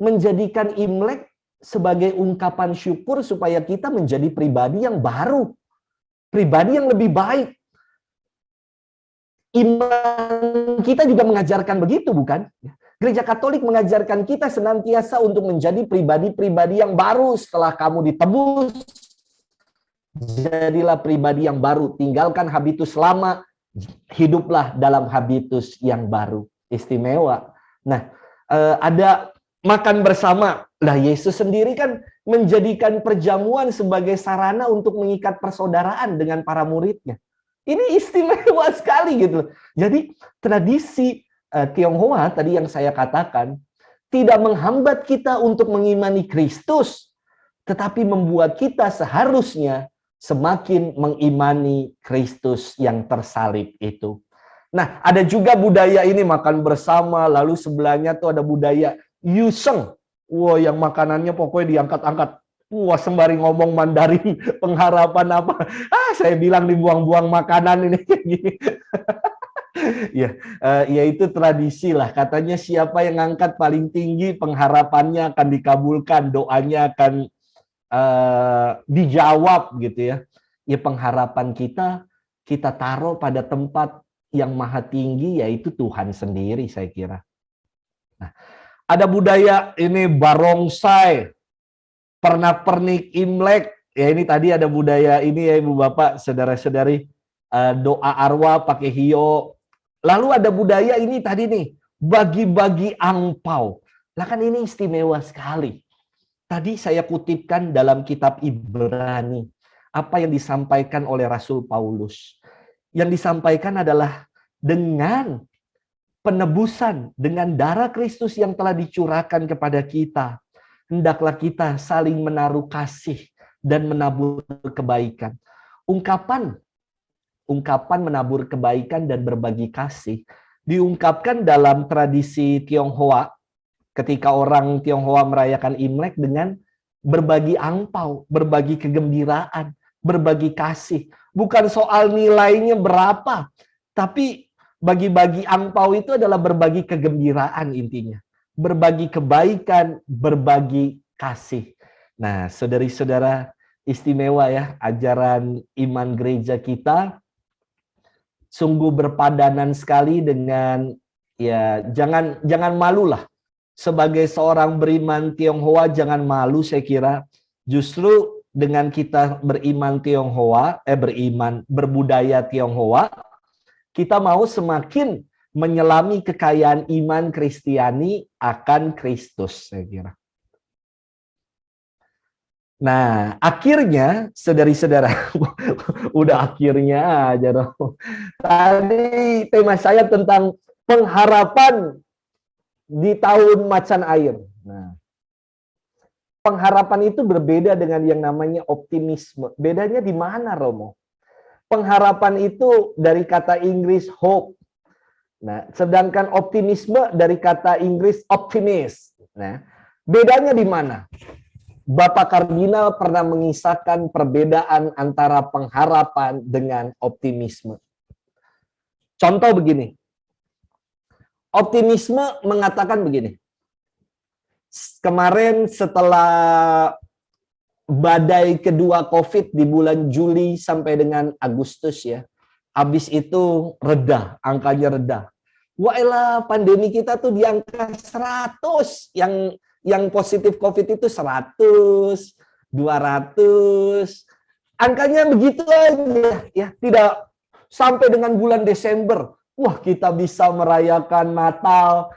menjadikan Imlek sebagai ungkapan syukur supaya kita menjadi pribadi yang baru, pribadi yang lebih baik. Iman kita juga mengajarkan begitu, bukan? Gereja Katolik mengajarkan kita senantiasa untuk menjadi pribadi-pribadi yang baru setelah kamu ditebus. Jadilah pribadi yang baru, tinggalkan habitus lama, hiduplah dalam habitus yang baru. Istimewa. Nah, ada makan bersama. Lah Yesus sendiri kan menjadikan perjamuan sebagai sarana untuk mengikat persaudaraan dengan para muridnya. Ini istimewa sekali gitu. Jadi tradisi Tionghoa tadi yang saya katakan tidak menghambat kita untuk mengimani Kristus, tetapi membuat kita seharusnya semakin mengimani Kristus yang tersalib itu. Nah, ada juga budaya ini makan bersama, lalu sebelahnya tuh ada budaya Yuseng. Wah, yang makanannya pokoknya diangkat-angkat. Wah, sembari ngomong Mandarin, pengharapan apa. Saya bilang dibuang-buang makanan ini. Ya itu tradisi lah. Katanya siapa yang angkat paling tinggi, pengharapannya akan dikabulkan, doanya akan dijawab gitu ya. Ya pengharapan kita taruh pada tempat yang maha tinggi, yaitu Tuhan sendiri, saya kira. Nah, ada budaya ini barongsai, pernak-pernik Imlek. Ya ini tadi ada budaya ini ya Ibu Bapak, saudara-saudari, doa arwah pakai hio. Lalu ada budaya ini tadi nih, bagi-bagi angpau. Lah kan ini istimewa sekali. Tadi saya kutipkan dalam kitab Ibrani, apa yang disampaikan oleh Rasul Paulus. Yang disampaikan adalah dengan penebusan, dengan darah Kristus yang telah dicurahkan kepada kita, hendaklah kita saling menaruh kasih dan menabur kebaikan. Ungkapan menabur kebaikan dan berbagi kasih diungkapkan dalam tradisi Tionghoa ketika orang Tionghoa merayakan Imlek dengan berbagi angpau, berbagi kegembiraan, berbagi kasih. Bukan soal nilainya berapa, tapi bagi-bagi angpau itu adalah berbagi kegembiraan intinya. Berbagi kebaikan, berbagi kasih. Nah, saudari-saudara, istimewa ya ajaran iman gereja kita. Sungguh berpadanan sekali dengan ya jangan malulah. Sebagai seorang beriman Tionghoa jangan malu, saya kira. Justru dengan kita beriman Tionghoa, berbudaya Tionghoa, kita mau semakin menyelami kekayaan iman Kristiani akan Kristus, saya kira. Nah, akhirnya, saudari-saudara, udah akhirnya aja dong. Tadi tema saya tentang pengharapan di tahun macan air. Nah, pengharapan itu berbeda dengan yang namanya optimisme. Bedanya di mana, Romo? Pengharapan itu dari kata Inggris hope. Nah, sedangkan optimisme dari kata Inggris optimist. Nah, bedanya di mana? Bapak Kardinal pernah mengisahkan perbedaan antara pengharapan dengan optimisme. Contoh begini. Optimisme mengatakan begini. Kemarin setelah badai kedua COVID di bulan Juli sampai dengan Agustus ya. Habis itu reda, angkanya reda. Wah, pandemi kita tuh di angka 100. Yang positif COVID itu 100, 200. Angkanya begitu aja ya, tidak sampai dengan bulan Desember. Wah, kita bisa merayakan Natal,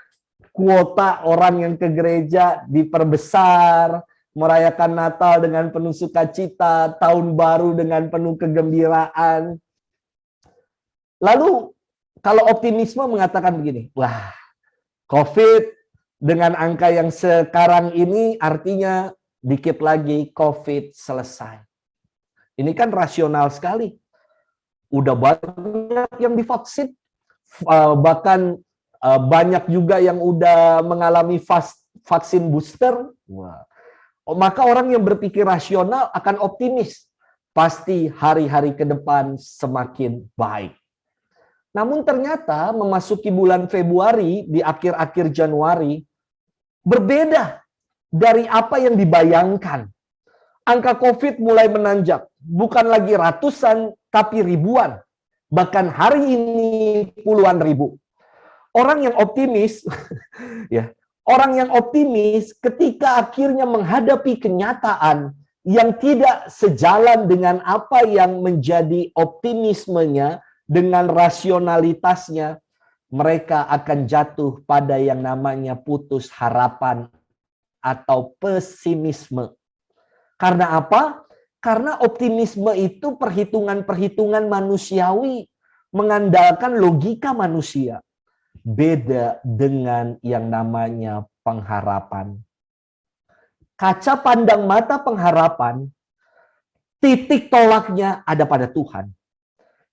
kuota orang yang ke gereja diperbesar, merayakan Natal dengan penuh sukacita, tahun baru dengan penuh kegembiraan. Lalu kalau optimisme mengatakan begini, wah, COVID dengan angka yang sekarang ini artinya dikit lagi COVID selesai. Ini kan rasional sekali. Udah banyak yang divaksin, bahkan banyak juga yang udah mengalami vaksin booster. Wah. Maka orang yang berpikir rasional akan optimis. Pasti hari-hari ke depan semakin baik. Namun ternyata memasuki bulan Februari, di akhir-akhir Januari, berbeda dari apa yang dibayangkan. Angka COVID mulai menanjak. Bukan lagi ratusan, tapi ribuan. Bahkan hari ini puluhan ribu. Orang yang optimis, ya, orang yang optimis ketika akhirnya menghadapi kenyataan yang tidak sejalan dengan apa yang menjadi optimismenya, dengan rasionalitasnya, mereka akan jatuh pada yang namanya putus harapan atau pesimisme. Karena apa? Karena optimisme itu perhitungan-perhitungan manusiawi, mengandalkan logika manusia. Beda dengan yang namanya pengharapan. Kaca pandang mata pengharapan, titik tolaknya ada pada Tuhan.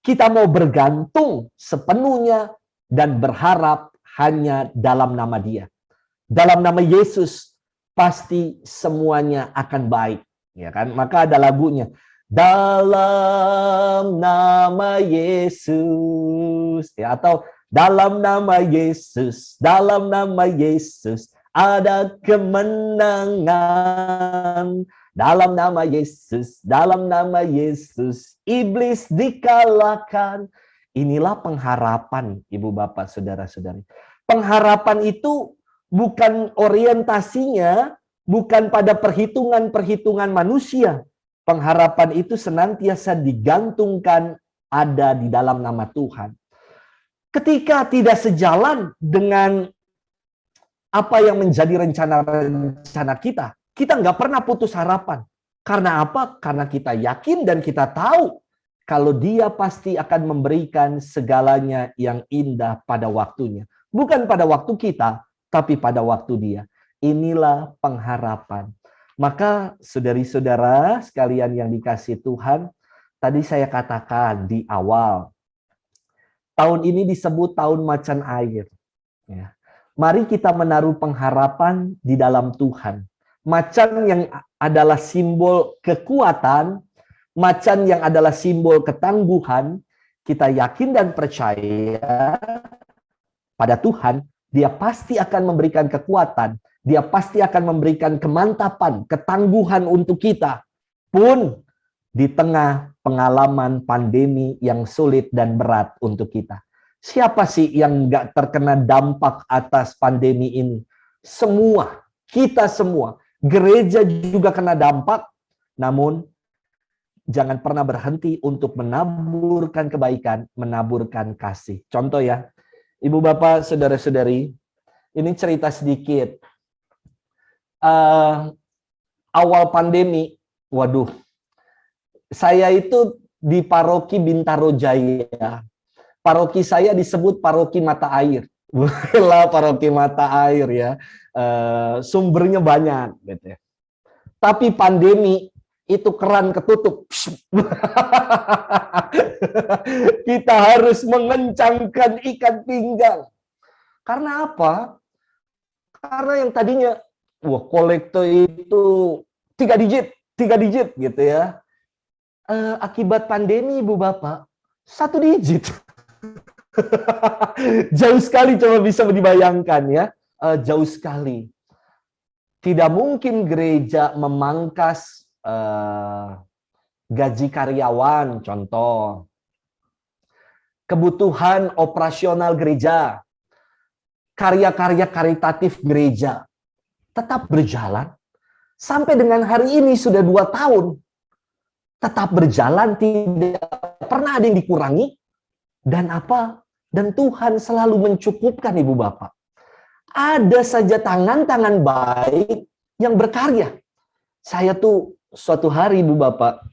Kita mau bergantung sepenuhnya dan berharap hanya dalam nama Dia. Dalam nama Yesus pasti semuanya akan baik, ya kan? Maka ada lagunya. Dalam nama Yesus, ya, atau dalam nama Yesus ada kemenangan. Dalam nama Yesus, iblis dikalahkan. Inilah pengharapan, Ibu Bapak, Saudara-saudari. Pengharapan itu bukan orientasinya, bukan pada perhitungan-perhitungan manusia. Pengharapan itu senantiasa digantungkan ada di dalam nama Tuhan. Ketika tidak sejalan dengan apa yang menjadi rencana-rencana kita nggak pernah putus harapan. Karena apa? Karena kita yakin dan kita tahu kalau Dia pasti akan memberikan segalanya yang indah pada waktunya. Bukan pada waktu kita, tapi pada waktu Dia. Inilah pengharapan. Maka saudari-saudara sekalian yang dikasihi Tuhan, tadi saya katakan di awal, tahun ini disebut tahun macan air. Ya. Mari kita menaruh pengharapan di dalam Tuhan. Macan yang adalah simbol kekuatan, macan yang adalah simbol ketangguhan, kita yakin dan percaya pada Tuhan, Dia pasti akan memberikan kekuatan, Dia pasti akan memberikan kemantapan, ketangguhan untuk kita, pun di tengah pengalaman pandemi yang sulit dan berat untuk kita. Siapa sih yang nggak terkena dampak atas pandemi ini? Semua, kita semua. Gereja juga kena dampak, namun jangan pernah berhenti untuk menaburkan kebaikan, menaburkan kasih. Contoh ya, Ibu Bapak, Saudara-saudari, ini cerita sedikit. Awal pandemi, waduh, saya itu di paroki Bintaro Jaya. Paroki saya disebut paroki mata air. Lah, paroki mata air ya. Sumbernya banyak gitu ya. Tapi pandemi itu keran ketutup. Kita harus mengencangkan ikat pinggang. Karena apa? Karena yang tadinya kolektor itu 3 digit gitu ya. Akibat pandemi, Ibu Bapak, 1 digit. Jauh sekali, coba bisa dibayangkan ya. Jauh sekali. Tidak mungkin gereja memangkas gaji karyawan, contoh. Kebutuhan operasional gereja. Karya-karya karitatif gereja. Tetap berjalan. Sampai dengan hari ini sudah 2 tahun. Tetap berjalan, tidak pernah ada yang dikurangi. Dan apa? Dan Tuhan selalu mencukupkan, Ibu Bapak. Ada saja tangan-tangan baik yang berkarya. Saya tuh suatu hari, Ibu Bapak,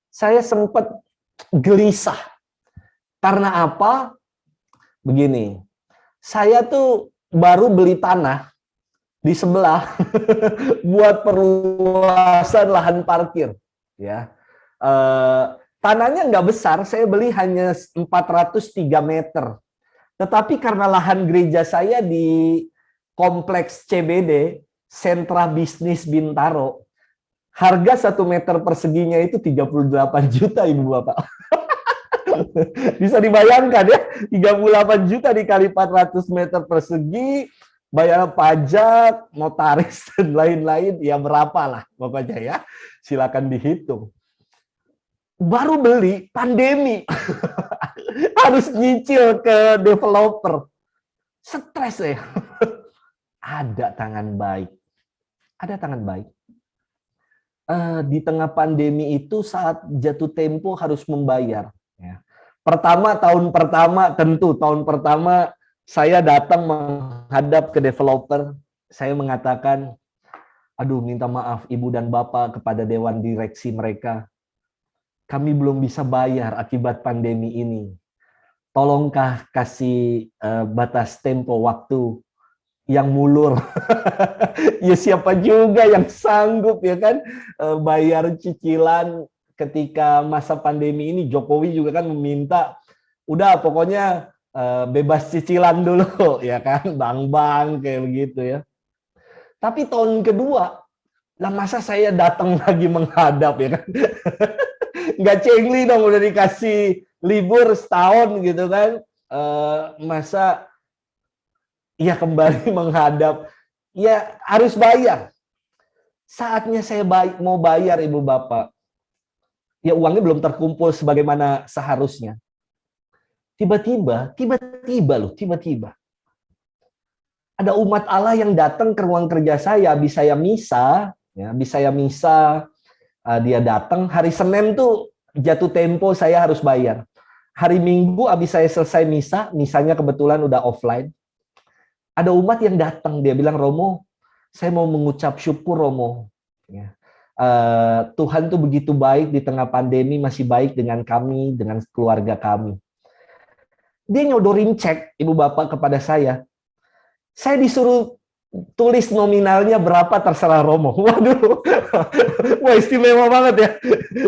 saya sempat gelisah. Karena apa? Begini, saya tuh baru beli tanah di sebelah buat perluasan lahan parkir. Ya, tanahnya nggak besar, saya beli hanya 403 meter. Tetapi karena lahan gereja saya di kompleks CBD, Sentra Bisnis Bintaro, harga 1 meter perseginya itu 38 juta, Ibu Bapak. Bisa dibayangkan ya, 38 juta dikali 400 meter persegi, bayar pajak, notaris, dan lain-lain, ya berapa lah pokoknya ya. Silakan dihitung. Baru beli, pandemi. Harus nyicil ke developer. Stres ya. Ada tangan baik. Ada tangan baik. Di tengah pandemi itu saat jatuh tempo harus membayar. Ya. tahun pertama saya datang menghadap ke developer, saya mengatakan, aduh minta maaf Ibu dan Bapak kepada dewan direksi mereka. Kami belum bisa bayar akibat pandemi ini. Tolongkah kasih batas tempo waktu yang mulur. Ya siapa juga yang sanggup ya kan bayar cicilan ketika masa pandemi ini. Jokowi juga kan meminta, udah pokoknya bebas cicilan dulu ya kan, bank-bank kayak begitu ya. Tapi tahun kedua, lah masa saya datang lagi menghadap ya kan? Nggak cengli dong, udah dikasih libur setahun gitu kan. Masa ya kembali menghadap, ya harus bayar. Saatnya saya mau bayar Ibu Bapak, ya uangnya belum terkumpul sebagaimana seharusnya. Tiba-tiba ada umat Allah yang datang ke ruang kerja saya, habis saya misa, dia datang. Hari Senin tuh jatuh tempo saya harus bayar. Hari Minggu habis saya selesai misanya kebetulan udah offline. Ada umat yang datang, dia bilang, Romo, saya mau mengucap syukur Romo. Ya. Tuhan tuh begitu baik di tengah pandemi, masih baik dengan kami, dengan keluarga kami. Dia nyodorin cek Ibu Bapak kepada saya. Saya disuruh tulis nominalnya berapa terserah Romo. Waduh, wah istimewa banget ya.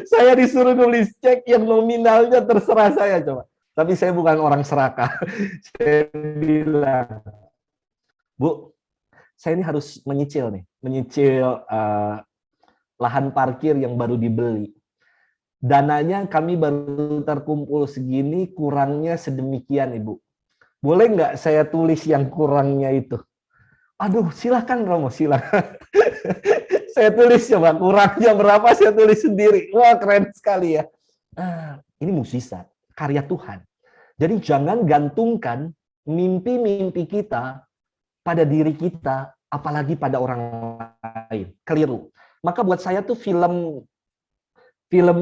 Saya disuruh nulis cek yang nominalnya terserah saya coba. Tapi saya bukan orang serakah. Saya bilang, Bu, saya ini harus menyicil lahan parkir yang baru dibeli. Dananya kami baru terkumpul segini, kurangnya sedemikian, Ibu. Boleh nggak saya tulis yang kurangnya itu? Aduh, silahkan Romo, silahkan. Saya tulis coba, kurangnya berapa saya tulis sendiri. Wah, keren sekali ya. Ini mukjizat, karya Tuhan. Jadi jangan gantungkan mimpi-mimpi kita pada diri kita, apalagi pada orang lain. Keliru. Maka buat saya tuh film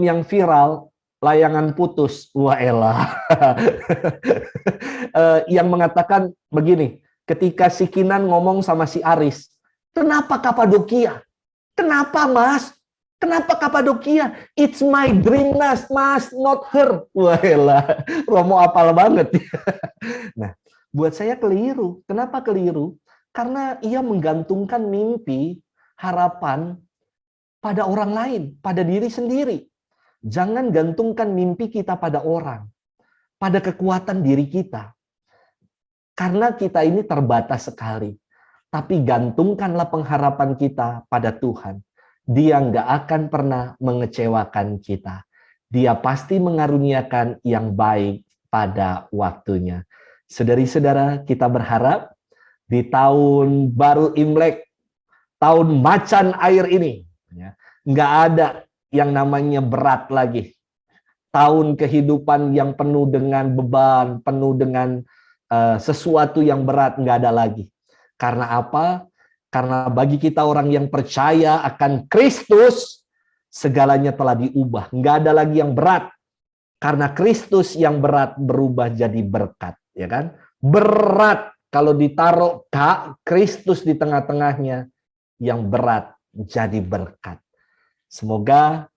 yang viral, Layangan Putus, wah elah. Yang mengatakan begini, ketika si Kinan ngomong sama si Aris, kenapa Kapadokia? Kenapa Mas? Kenapa Kapadokia? It's my dream Mas, not her. Wah elah, Romo apal banget. Nah, buat saya keliru. Kenapa keliru? Karena ia menggantungkan mimpi, harapan pada orang lain, pada diri sendiri. Jangan gantungkan mimpi kita pada orang, pada kekuatan diri kita. Karena kita ini terbatas sekali. Tapi gantungkanlah pengharapan kita pada Tuhan. Dia nggak akan pernah mengecewakan kita. Dia pasti mengaruniakan yang baik pada waktunya. Saudari-saudara, kita berharap di tahun baru Imlek, tahun macan air ini, nggak ada yang namanya berat lagi. Tahun kehidupan yang penuh dengan beban, penuh dengan sesuatu yang berat, nggak ada lagi. Karena apa? Karena bagi kita orang yang percaya akan Kristus, segalanya telah diubah. Nggak ada lagi yang berat. Karena Kristus yang berat berubah jadi berkat. Ya kan? Berat kalau ditaruh Kristus di tengah-tengahnya, yang berat jadi berkat. Semoga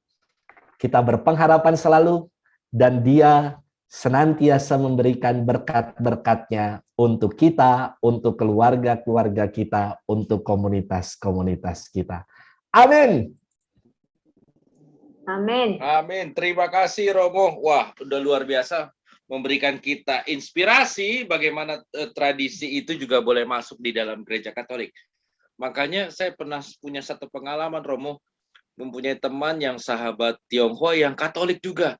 kita berpengharapan selalu dan Dia senantiasa memberikan berkat-berkat-Nya untuk kita, untuk keluarga-keluarga kita, untuk komunitas-komunitas kita. Amin. Amin. Amin. Terima kasih Romo. Wah, udah luar biasa memberikan kita inspirasi bagaimana tradisi itu juga boleh masuk di dalam gereja Katolik. Makanya saya pernah punya satu pengalaman Romo, mempunyai teman yang sahabat Tionghoa yang Katolik juga.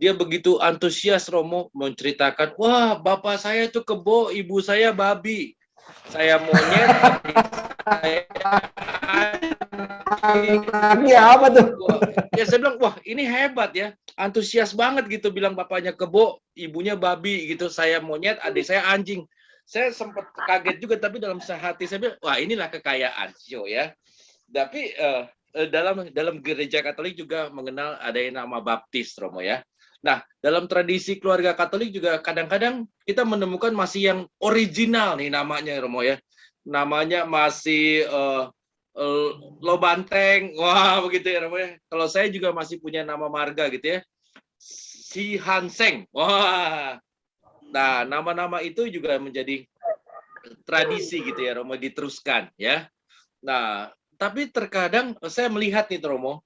Dia begitu antusias Romo menceritakan, wah bapak saya tuh kebo, ibu saya babi. Saya monyet, Ya apa tuh? Ya saya bilang, wah ini hebat ya. Antusias banget gitu, bilang bapaknya kebo, ibunya babi gitu. Saya monyet, adik saya anjing. Saya sempat kaget juga, tapi dalam hati saya bilang, wah inilah kekayaan Sio ya. Tapi dalam gereja Katolik juga mengenal ada yang nama baptis Romo ya. Nah, dalam tradisi keluarga Katolik juga kadang-kadang kita menemukan masih yang original nih namanya Romo ya. Namanya masih Lobanteng. Wah, begitu ya Romo ya. Kalau saya juga masih punya nama marga gitu ya. Si Hanseng. Wah. Nah, nama-nama itu juga menjadi tradisi gitu ya Romo, diteruskan ya. Nah, tapi terkadang saya melihat nih Romo,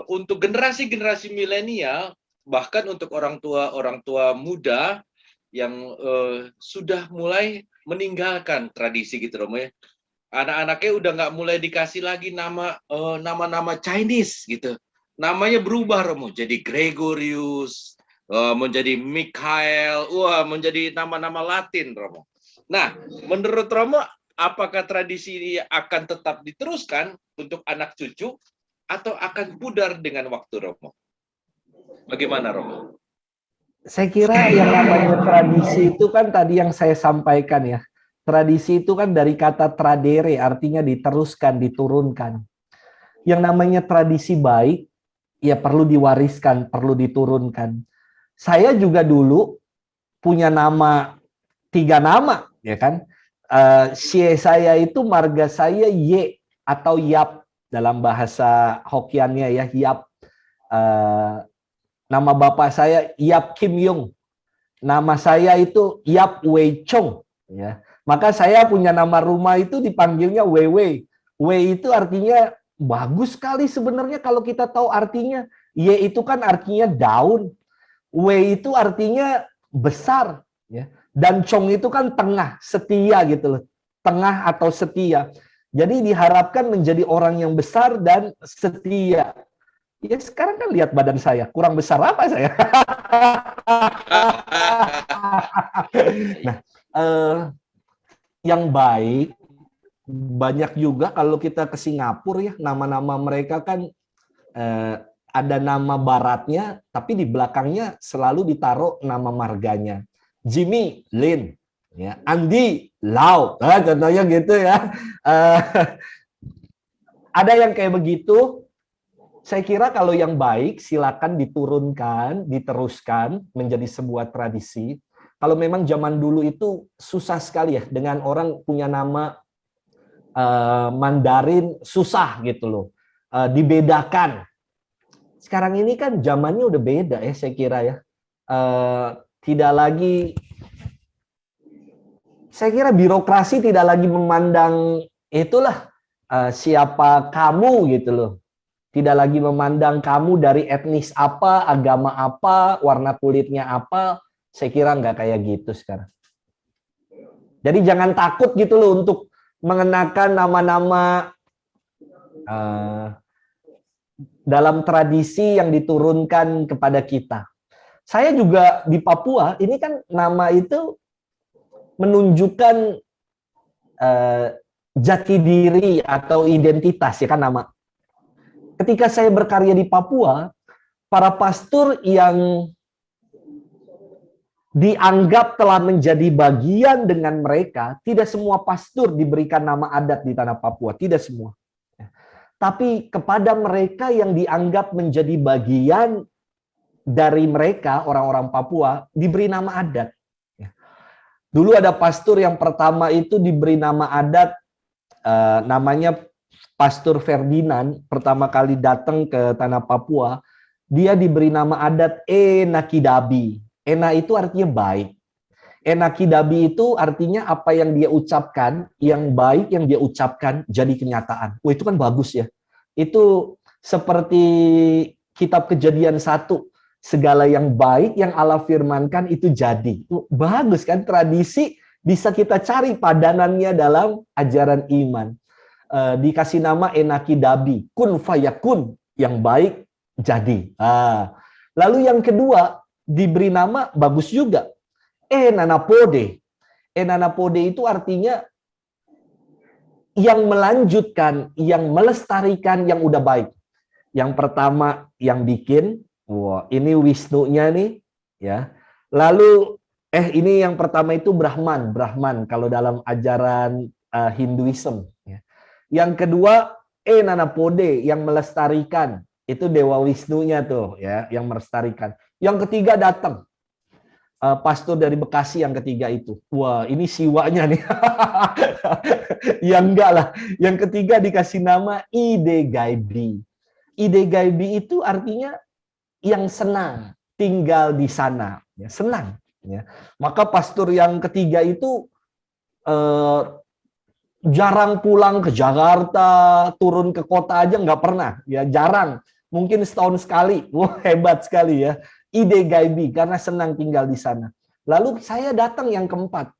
untuk generasi-generasi milenial, bahkan untuk orang tua muda yang sudah mulai meninggalkan tradisi gitu Romo ya. Anak-anaknya udah nggak mulai dikasih lagi nama-nama Chinese gitu. Namanya berubah Romo, jadi Gregorius, menjadi Mikhail, wah menjadi nama-nama Latin Romo. Nah, menurut Romo, apakah tradisi ini akan tetap diteruskan untuk anak cucu atau akan pudar dengan waktu Romo? Bagaimana Romo? Saya kira yang namanya tradisi itu kan tadi yang saya sampaikan ya. Tradisi itu kan dari kata tradere, artinya diteruskan, diturunkan. Yang namanya tradisi baik, ya perlu diwariskan, perlu diturunkan. Saya juga dulu punya tiga nama, ya kan? Saya itu marga saya Y atau Yap dalam bahasa Hokiannya ya, Yap. Nama bapak saya Yap Kim Yung. Nama saya itu Yap Wei Chong, ya. Maka saya punya nama rumah itu dipanggilnya Wewe. Wei itu artinya bagus sekali sebenarnya kalau kita tahu artinya. Y itu kan artinya daun. Wei itu artinya besar, ya. Dan Chong itu kan tengah, setia gitu loh. Tengah atau setia. Jadi diharapkan menjadi orang yang besar dan setia. Ya sekarang kan lihat badan saya, kurang besar apa saya? Nah, yang baik banyak juga kalau kita ke Singapura ya, nama-nama mereka kan ada nama baratnya, tapi di belakangnya selalu ditaruh nama marganya. Jimmy, Lin, ya, Andi, Lau, contohnya gitu ya. Ada yang kayak begitu. Saya kira kalau yang baik silakan diturunkan, diteruskan menjadi sebuah tradisi. Kalau memang zaman dulu itu susah sekali ya dengan orang punya nama Mandarin susah gitu loh. Dibedakan. Sekarang ini kan zamannya udah beda ya saya kira ya. Tidak lagi, saya kira birokrasi tidak lagi memandang itulah siapa kamu gitu loh. Tidak lagi memandang kamu dari etnis apa, agama apa, warna kulitnya apa. Saya kira nggak kayak gitu sekarang. Jadi jangan takut gitu loh untuk mengenakan nama-nama dalam tradisi yang diturunkan kepada kita. Saya juga di Papua, ini kan nama itu menunjukkan jati diri atau identitas ya kan nama. Ketika saya berkarya di Papua, para pastor yang dianggap telah menjadi bagian dengan mereka, tidak semua pastor diberikan nama adat di tanah Papua, tidak semua. Tapi kepada mereka yang dianggap menjadi bagian dari mereka, orang-orang Papua, diberi nama adat. Dulu ada pastor yang pertama itu diberi nama adat, namanya Pastor Ferdinand, pertama kali datang ke tanah Papua, dia diberi nama adat Enakidabi. Ena itu artinya baik. Enakidabi itu artinya apa yang dia ucapkan, yang baik yang dia ucapkan jadi kenyataan. Wah, itu kan bagus ya. Itu seperti kitab Kejadian 1. Segala yang baik yang Allah firmankan itu jadi. Bagus kan, tradisi bisa kita cari padanannya dalam ajaran iman. Dikasih nama Enakidabi, kun fayakun, yang baik jadi. Lalu yang kedua diberi nama bagus juga, Enanapode. Enanapode itu artinya yang melanjutkan, yang melestarikan yang udah baik. Yang pertama yang bikin, wah ini Wisnu-nya nih, ya. Lalu ini yang pertama itu Brahman kalau dalam ajaran Hinduism. Ya. Yang kedua, Enanapode yang melestarikan. Itu Dewa Wisnu-nya tuh ya, yang melestarikan. Yang ketiga datang. Pastor dari Bekasi yang ketiga itu. Wah, ini siwanya nih. Ya enggak lah. Yang ketiga dikasih nama Ide Gaibi. Ide Gaibi itu artinya yang senang tinggal di sana. Ya, senang. Ya. Maka pastor yang ketiga itu jarang pulang ke Jakarta, turun ke kota aja nggak pernah. Ya, jarang. Mungkin setahun sekali. Wah, hebat sekali ya. Ide Gaibi karena senang tinggal di sana. Lalu saya datang yang keempat.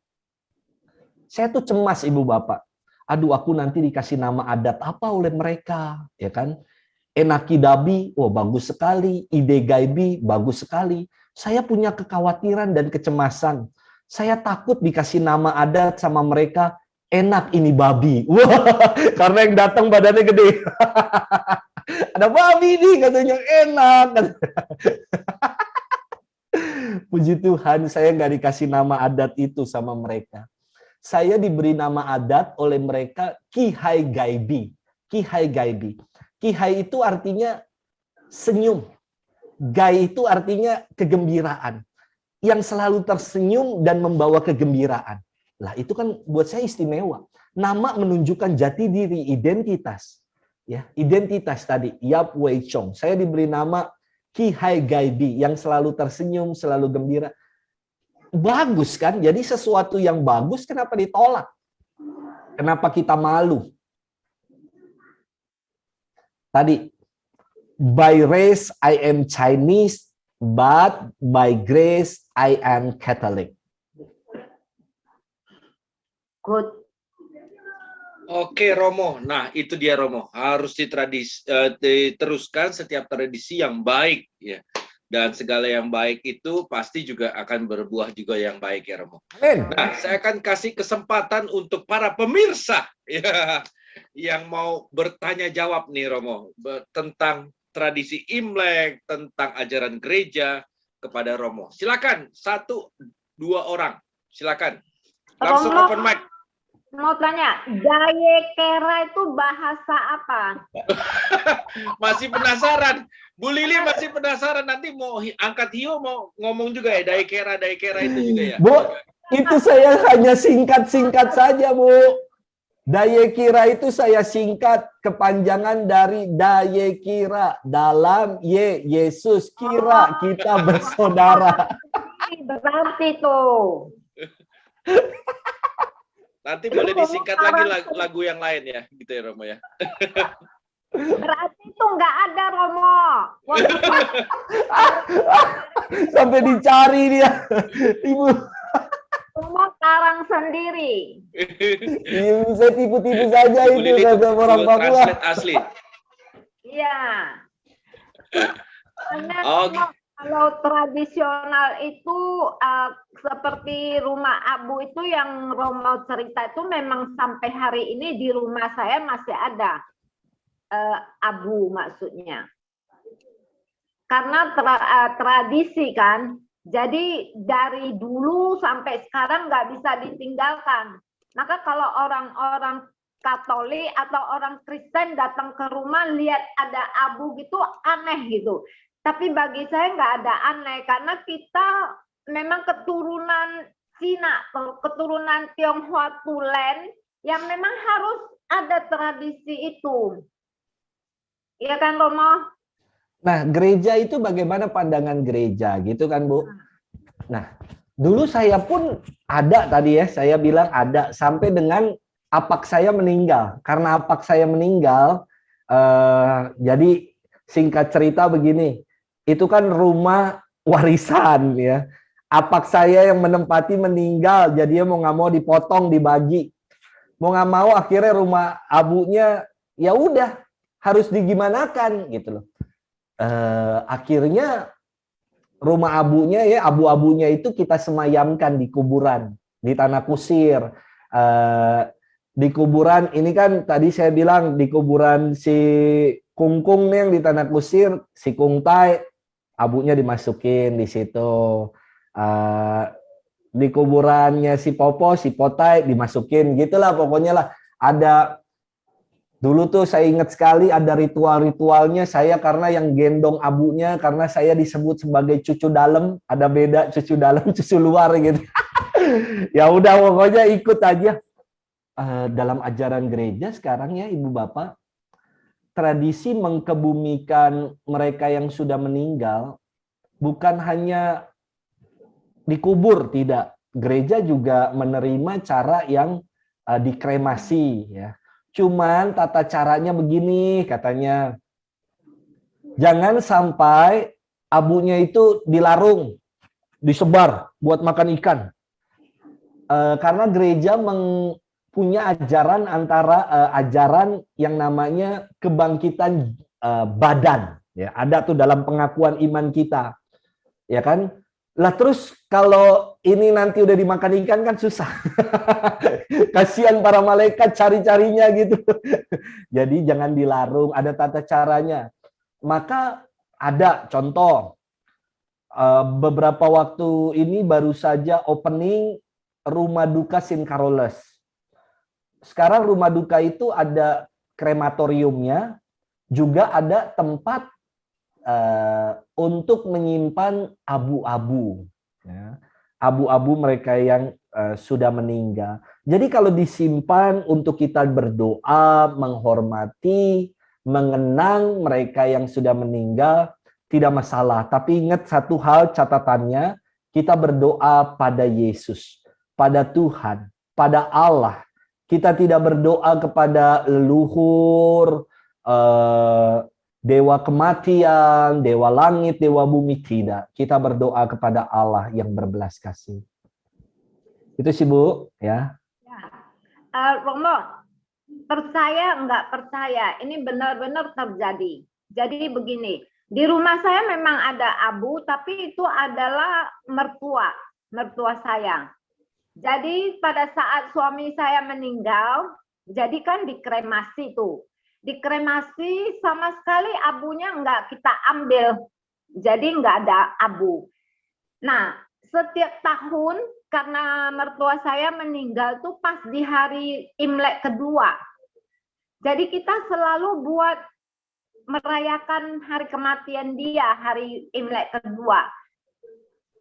Saya tuh cemas Ibu Bapak. Aduh, aku nanti dikasih nama adat apa oleh mereka, ya kan? Enaki Dabi, oh bagus sekali. Ide Gaibi, bagus sekali. Saya punya kekhawatiran dan kecemasan. Saya takut dikasih nama adat sama mereka. Enak ini babi. Wah, karena yang datang badannya gede. Ada babi nih katanya enak. Puji Tuhan, saya nggak dikasih nama adat itu sama mereka. Saya diberi nama adat oleh mereka Kihai Gaibi. Kihai Gaibi. Kihai itu artinya senyum. Gai itu artinya kegembiraan. Yang selalu tersenyum dan membawa kegembiraan. Lah itu kan buat saya istimewa. Nama menunjukkan jati diri, identitas. Ya, identitas tadi, Yap Wei Chong. Saya diberi nama Kihai Gaibi, yang selalu tersenyum, selalu gembira. Bagus kan? Jadi sesuatu yang bagus kenapa ditolak? Kenapa kita malu? Tadi, by race I am Chinese, but by grace I am Catholic. Good. Oke Romo, nah itu dia Romo, harus diteruskan setiap tradisi yang baik ya, dan segala yang baik itu pasti juga akan berbuah juga yang baik ya Romo. Amin. Nah saya akan kasih kesempatan untuk para pemirsa ya, yang mau bertanya jawab nih Romo tentang tradisi Imlek, tentang ajaran gereja kepada Romo. Silakan 1-2 orang, silakan langsung Romo. open mic. Mau tanya, Dayekera itu bahasa apa? Masih penasaran. Bu Lili masih penasaran. Nanti mau angkat hiu mau ngomong juga ya. Dayekera itu juga ya. Bu, itu saya hanya singkat-singkat saja, Bu. Dayekira itu saya singkat kepanjangan dari Dayekira. Dalam Yesus kira kita bersaudara. Berarti tuh. Nanti boleh disingkat lagi lagu yang lain ya, gitu ya Romo ya. Berarti itu nggak ada Romo. Sampai dicari dia, Ibu. Romo karang sendiri. Iya, bisa tipu-tipu saja Bu Lili itu kata orang Google Papua. Translate asli. Iya. Karena Oke. kalau tradisional itu seperti rumah abu itu yang Romo cerita itu memang sampai hari ini di rumah saya masih ada abu maksudnya. Karena tradisi kan, jadi dari dulu sampai sekarang nggak bisa ditinggalkan. Maka kalau orang-orang Katolik atau orang Kristen datang ke rumah lihat ada abu gitu aneh gitu. Tapi bagi saya nggak ada aneh karena kita memang keturunan Cina, keturunan Tionghoa Tulen yang memang harus ada tradisi itu. Iya kan Romo? Nah, gereja itu bagaimana pandangan gereja gitu kan, Bu? Nah, dulu saya pun ada tadi ya, saya bilang ada sampai dengan apak saya meninggal. Karena apak saya meninggal, jadi singkat cerita begini, itu kan rumah warisan ya. Apak saya yang menempati meninggal, jadinya mau nggak mau dipotong, dibagi. Mau nggak mau akhirnya rumah abunya ya udah harus digimanakan gitu loh. Akhirnya rumah abunya ya abu-abunya itu kita semayamkan di kuburan di tanah kusir. Di kuburan ini kan tadi saya bilang di kuburan si Kungkung nih yang di tanah kusir, si Kungtai abunya dimasukin di situ. Di kuburannya si Popo, si Potai dimasukin gitulah pokoknya lah. Ada Dulu tuh saya ingat sekali ada ritual-ritualnya saya karena yang gendong abunya karena saya disebut sebagai cucu dalam, ada beda cucu dalam, cucu luar gitu. Ya udah pokoknya ikut aja. Dalam ajaran gereja sekarang ya Ibu Bapak, tradisi mengkebumikan mereka yang sudah meninggal bukan hanya dikubur, tidak. Gereja juga menerima cara yang dikremasi ya. Cuman tata caranya begini katanya. Jangan sampai abunya itu dilarung, disebar buat makan ikan. Karena gereja punya ajaran antara ajaran yang namanya kebangkitan badan. Ya, ada tuh dalam pengakuan iman kita. Ya kan? Lah terus kalau ini nanti udah dimakan ikan kan susah. Kasihan para malaikat cari-carinya gitu. Jadi jangan dilarung, ada tata caranya. Maka ada contoh, beberapa waktu ini baru saja opening Rumah Duka St. Carolus. Sekarang Rumah Duka itu ada krematoriumnya, juga ada tempat untuk menyimpan abu-abu, ya. Abu-abu mereka yang sudah meninggal. Jadi kalau disimpan untuk kita berdoa, menghormati, mengenang mereka yang sudah meninggal, tidak masalah. Tapi ingat satu hal catatannya, kita berdoa pada Yesus, pada Tuhan, pada Allah. Kita tidak berdoa kepada leluhur, dewa kematian, dewa langit, dewa bumi, tidak. Kita berdoa kepada Allah yang berbelas kasih. Itu sih Bu, ya. Romo, percaya nggak percaya, ini benar-benar terjadi. Jadi begini, di rumah saya memang ada abu, tapi itu adalah mertua saya. Jadi pada saat suami saya meninggal, jadi kan dikremasi tuh. Dikremasi sama sekali abunya nggak kita ambil, jadi nggak ada abu. Nah, setiap tahun karena mertua saya meninggal tuh pas di hari Imlek kedua, jadi kita selalu buat merayakan hari kematian dia, hari Imlek kedua.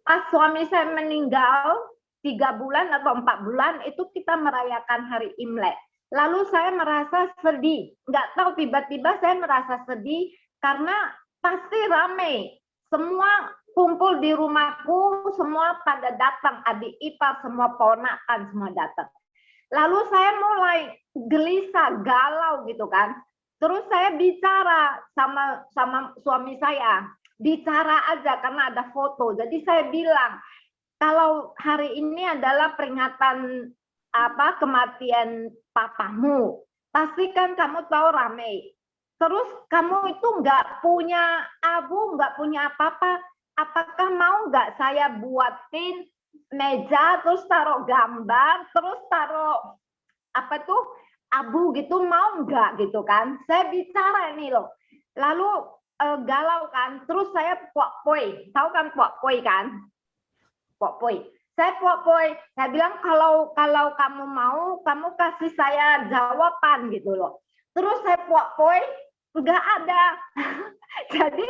Pas suami saya meninggal 3 bulan atau 4 bulan itu kita merayakan hari Imlek. Lalu saya merasa sedih, nggak tahu tiba-tiba saya merasa sedih karena pasti ramai, semua kumpul di rumahku, semua pada datang, adik ipar, semua ponakan semua datang. Lalu saya mulai gelisah, galau gitu kan. Terus saya bicara sama suami saya, bicara aja karena ada foto. Jadi saya bilang, kalau hari ini adalah peringatan kematian papamu, pasti kan kamu tahu ramai. Terus kamu itu nggak punya abu, nggak punya apa-apa. Apakah mau nggak saya buatin meja, terus taruh gambar, terus taruh abu gitu, mau nggak gitu kan? Saya bicara ini loh. Lalu galau kan. Terus saya pok-poi, tahu kan pok-poi kan? Pok-poi. Saya bilang kalau kamu mau, kamu kasih saya jawaban gitu loh. Terus saya poi, nggak ada. Jadi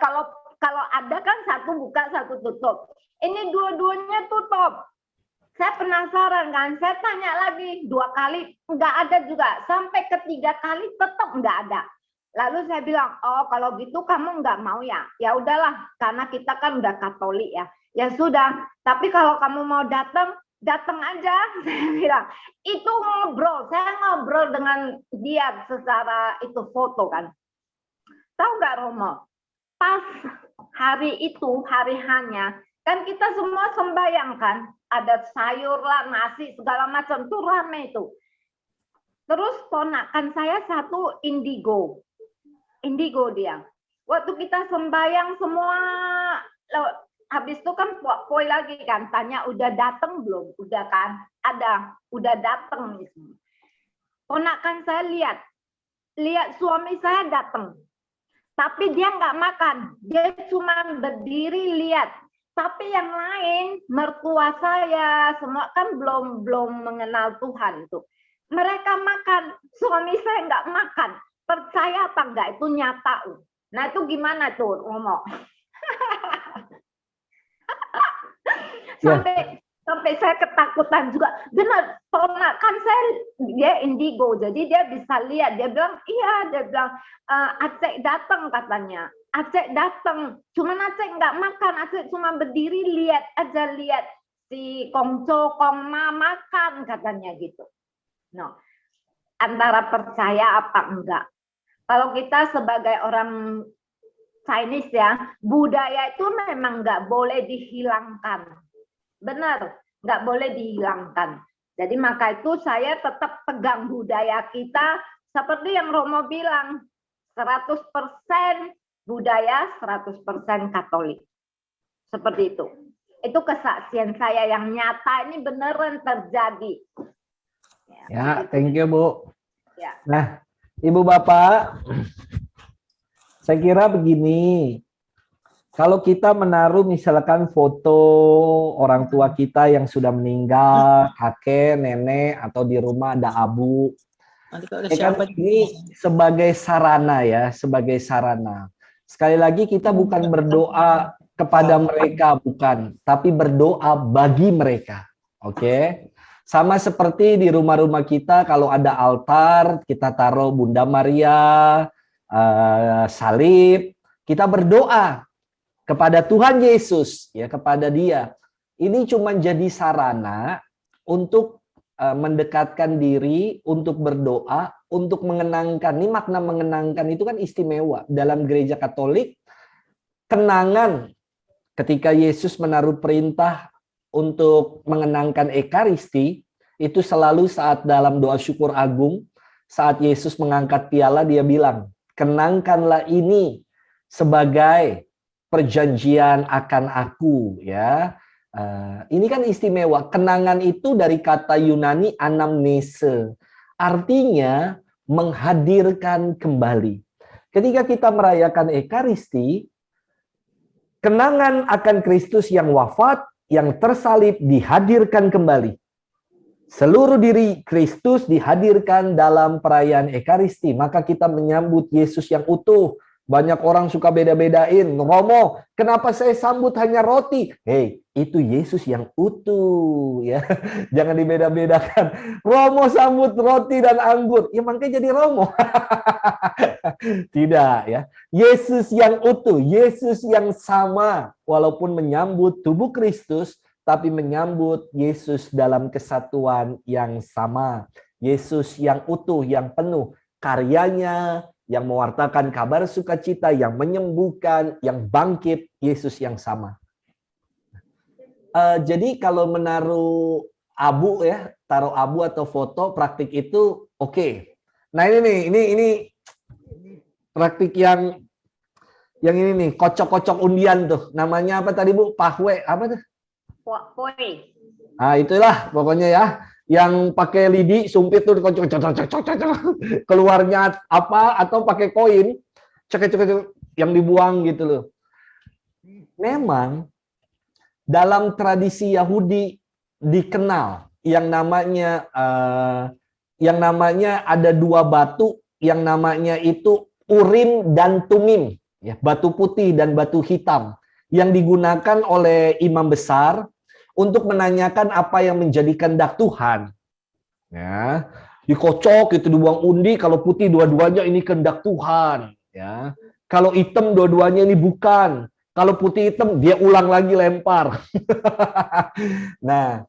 kalau ada kan satu buka, satu tutup. Ini dua-duanya tutup. Saya penasaran kan, saya tanya lagi 2 kali, nggak ada juga. Sampai ketiga kali tetap nggak ada. Lalu saya bilang, oh kalau gitu kamu nggak mau ya? Ya udahlah, karena kita kan udah Katolik ya. Ya sudah, tapi kalau kamu mau datang aja, saya bilang. Itu ngobrol, saya ngobrol dengan dia secara itu foto kan. Tahu nggak Romo? Pas hari itu, hari hanya, kan kita semua sembahyang kan. Ada sayur lah, nasi, segala macam, tuh rame itu. Terus ponakan saya satu indigo dia. Waktu kita sembahyang semua, habis itu kan poi lagi kan, tanya udah datang belum? Udah kan? Ada, udah datang nih semua. Ponakan saya lihat suami saya datang, tapi dia nggak makan, dia cuma berdiri lihat. Tapi yang lain, mertua saya semua kan belum mengenal Tuhan tuh. mereka makan, suami saya nggak makan. Percaya apa enggak? Itu nyata. Nah itu gimana tuh ngomong? sampai saya ketakutan juga. Benar, ponakan saya dia indigo, jadi dia bisa lihat. Dia bilang iya, dia bilang Aceh datang katanya. Aceh datang, cuman Aceh nggak makan. Aceh cuma berdiri lihat aja, lihat si Kongco Kongma makan katanya gitu. No, antara percaya apa enggak. Kalau kita sebagai orang Chinese ya, budaya itu memang nggak boleh dihilangkan. Benar, nggak boleh dihilangkan. Jadi maka itu saya tetap pegang budaya kita seperti yang Romo bilang, 100% budaya, 100% Katolik. Seperti itu. Itu kesaksian saya yang nyata, ini beneran terjadi. Ya, thank you, Bu. Ya. Nah, Ibu Bapak, saya kira begini. Kalau kita menaruh misalkan foto orang tua kita yang sudah meninggal, kakek, nenek, atau di rumah ada abu, kan ini sebagai sarana ya, sebagai sarana. Sekali lagi kita bukan berdoa kepada mereka, bukan, tapi berdoa bagi mereka. Oke? Sama seperti di rumah-rumah kita kalau ada altar, kita taruh Bunda Maria, salib, kita berdoa kepada Tuhan Yesus, ya, kepada Dia. Ini cuma jadi sarana untuk mendekatkan diri, untuk berdoa, untuk mengenangkan. Ini makna mengenangkan itu kan istimewa. Dalam gereja Katolik, kenangan ketika Yesus menaruh perintah untuk mengenangkan Ekaristi, itu selalu saat dalam doa syukur agung, saat Yesus mengangkat piala, dia bilang, kenangkanlah ini sebagai perjanjian akan aku, ya. Ini kan istimewa. Kenangan itu dari kata Yunani anamnese, artinya menghadirkan kembali. Ketika kita merayakan Ekaristi, kenangan akan Kristus yang wafat, yang tersalib dihadirkan kembali. Seluruh diri Kristus dihadirkan dalam perayaan Ekaristi. Maka kita menyambut Yesus yang utuh. Banyak orang suka beda-bedain. Romo, kenapa saya sambut hanya roti? Hei, itu Yesus yang utuh, ya. Jangan dibeda-bedakan. Romo sambut roti dan anggur. Ya makanya jadi Romo. Tidak, ya. Yesus yang utuh, Yesus yang sama, walaupun menyambut tubuh Kristus, tapi menyambut Yesus dalam kesatuan yang sama. Yesus yang utuh, yang penuh karyanya, yang mewartakan kabar sukacita, yang menyembuhkan, yang bangkit, Yesus yang sama. Jadi kalau menaruh abu, ya, taruh abu atau foto, praktik itu oke. Nah ini praktik yang ini nih, kocok-kocok undian tuh. Namanya apa tadi, Bu? Pahwe, apa tuh? Poi. Nah, itulah pokoknya ya. Yang pakai lidi, sumpit tuh dikocok, keluarnya apa, atau pakai koin, cek yang dibuang gitu loh. Memang dalam tradisi Yahudi dikenal yang namanya ada dua batu yang namanya itu Urim dan Tumim, ya, batu putih dan batu hitam yang digunakan oleh imam besar untuk menanyakan apa yang menjadi kehendak Tuhan. Ya, dikocok itu dibuang undi, kalau putih dua-duanya ini kehendak Tuhan, ya. Kalau hitam dua-duanya ini bukan. Kalau putih hitam dia ulang lagi lempar. Nah,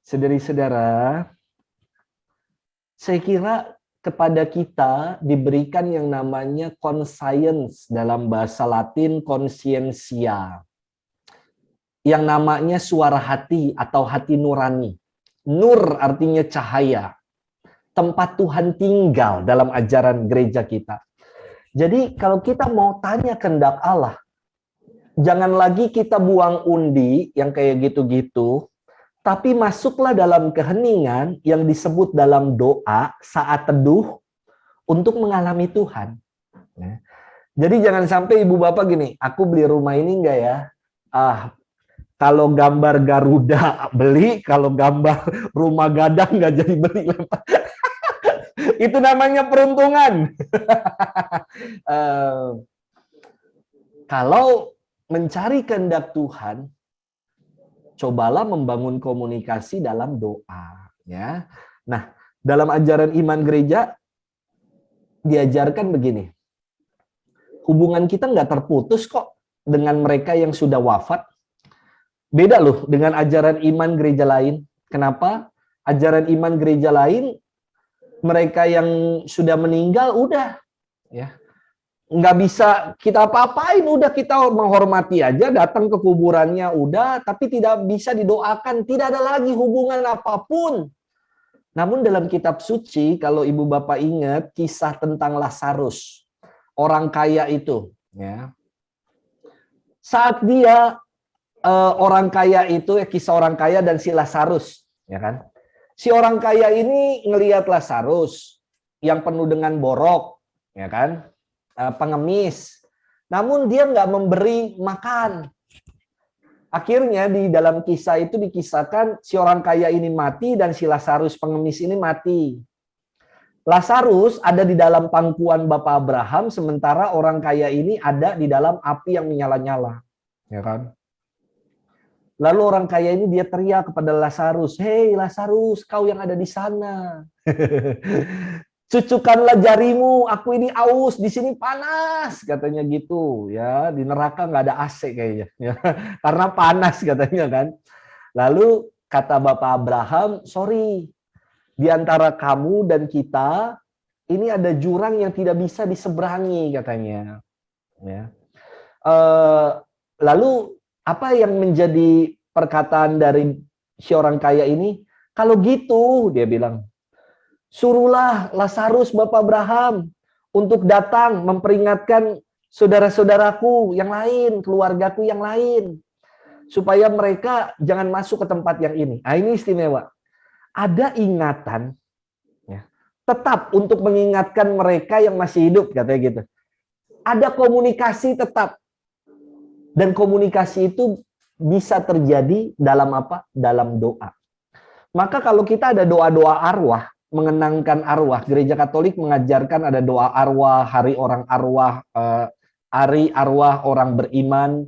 saudara-saudara, saya kira kepada kita diberikan yang namanya conscience, dalam bahasa Latin conscientia, yang namanya suara hati atau hati nurani. Nur artinya cahaya. Tempat Tuhan tinggal dalam ajaran gereja kita. Jadi kalau kita mau tanya kehendak Allah, jangan lagi kita buang undi yang kayak gitu-gitu, tapi masuklah dalam keheningan yang disebut dalam doa saat teduh untuk mengalami Tuhan. Jadi jangan sampai ibu bapak gini, aku beli rumah ini enggak ya? Kalau gambar Garuda beli, kalau gambar rumah gadang nggak jadi beli. Itu namanya peruntungan. Eh, Kalau mencari kehendak Tuhan, cobalah membangun komunikasi dalam doa. Ya. Nah, dalam ajaran iman gereja diajarkan begini. Hubungan kita nggak terputus kok dengan mereka yang sudah wafat. Beda loh dengan ajaran iman gereja lain. Kenapa? Ajaran iman gereja lain, mereka yang sudah meninggal udah, ya nggak bisa kita apa-apain, udah kita menghormati aja, datang ke kuburannya udah, tapi tidak bisa didoakan, tidak ada lagi hubungan apapun. Namun dalam kitab suci, kalau ibu bapak ingat kisah tentang Lazarus, orang kaya itu, ya, saat dia orang kaya itu, kisah orang kaya dan si Lazarus, ya kan? Si orang kaya ini ngelihat Lazarus yang penuh dengan borok, ya kan? Pengemis. Namun dia nggak memberi makan. Akhirnya di dalam kisah itu dikisahkan si orang kaya ini mati dan si Lazarus pengemis ini mati. Lazarus ada di dalam pangkuan Bapak Abraham, sementara orang kaya ini ada di dalam api yang menyala-nyala, ya kan? Lalu orang kaya ini dia teriak kepada Lazarus, "Hei Lazarus, kau yang ada di sana. Cucukkanlah jarimu, aku ini aus, di sini panas," katanya gitu, ya. Di neraka nggak ada AC kayaknya, ya. Karena panas katanya kan. Lalu kata Bapak Abraham, "Sorry, di antara kamu dan kita ini ada jurang yang tidak bisa diseberangi," katanya. Ya. Lalu apa yang menjadi perkataan dari si orang kaya ini? "Kalau gitu," dia bilang, "suruhlah Lazarus Bapak Abraham untuk datang memperingatkan saudara-saudaraku yang lain, keluargaku yang lain, supaya mereka jangan masuk ke tempat yang ini." Nah, ini istimewa. Ada ingatan, ya, tetap untuk mengingatkan mereka yang masih hidup, katanya gitu. Ada komunikasi tetap. Dan komunikasi itu bisa terjadi dalam apa? Dalam doa. Maka kalau kita ada doa-doa arwah, mengenangkan arwah, Gereja Katolik mengajarkan ada doa arwah, hari orang arwah, hari arwah orang beriman,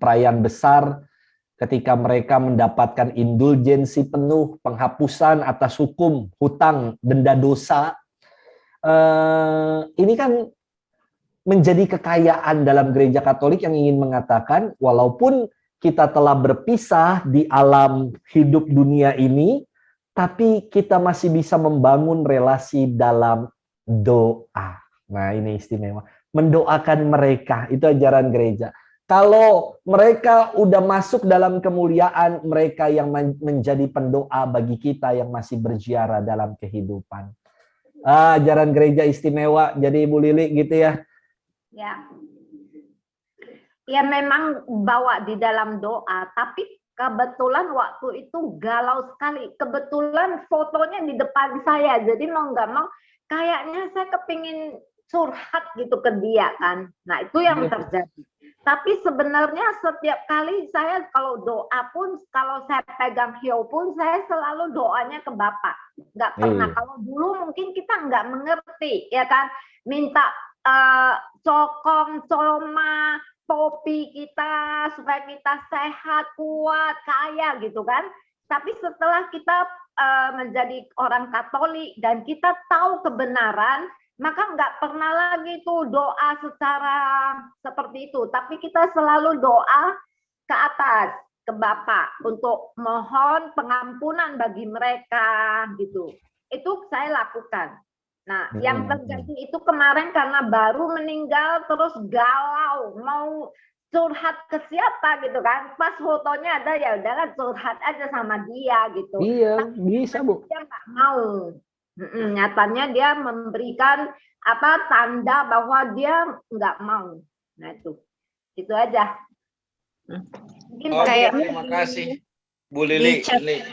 perayaan besar, ketika mereka mendapatkan indulgensi penuh, penghapusan atas hukum, hutang, denda dosa. Ini kan menjadi kekayaan dalam Gereja Katolik yang ingin mengatakan, walaupun kita telah berpisah di alam hidup dunia ini, tapi kita masih bisa membangun relasi dalam doa. Nah, ini istimewa. Mendoakan mereka, itu ajaran gereja. Kalau mereka udah masuk dalam kemuliaan, mereka yang menjadi pendoa bagi kita yang masih berziarah dalam kehidupan. Ajaran gereja istimewa. Jadi Ibu Lili gitu ya. Ya. Ya memang bawa di dalam doa, tapi kebetulan waktu itu galau sekali. Kebetulan fotonya di depan saya, jadi mau nggak mau kayaknya saya kepingin curhat gitu ke dia kan. Nah itu yang terjadi. Tapi sebenarnya setiap kali saya kalau doa pun, kalau saya pegang hiu pun, saya selalu doanya ke Bapak. Nggak pernah. Kalau dulu mungkin kita nggak mengerti, ya kan. Minta cokong, coma, topi kita, supaya kita sehat, kuat, kaya gitu kan. Tapi setelah kita menjadi orang Katolik dan kita tahu kebenaran, maka nggak pernah lagi tuh doa secara seperti itu. Tapi kita selalu doa ke atas, ke Bapak, untuk mohon pengampunan bagi mereka gitu. Itu saya lakukan. Nah, yang terjadi itu kemarin karena baru meninggal terus galau, mau curhat ke siapa gitu kan. Pas fotonya ada, ya udahlah curhat aja sama dia gitu. Iya, tapi bisa Bu. dia nggak mau. Nyatanya dia memberikan apa tanda bahwa dia nggak mau. Nah itu aja. Mungkin Oke, terima kasih Bu Lili. Ini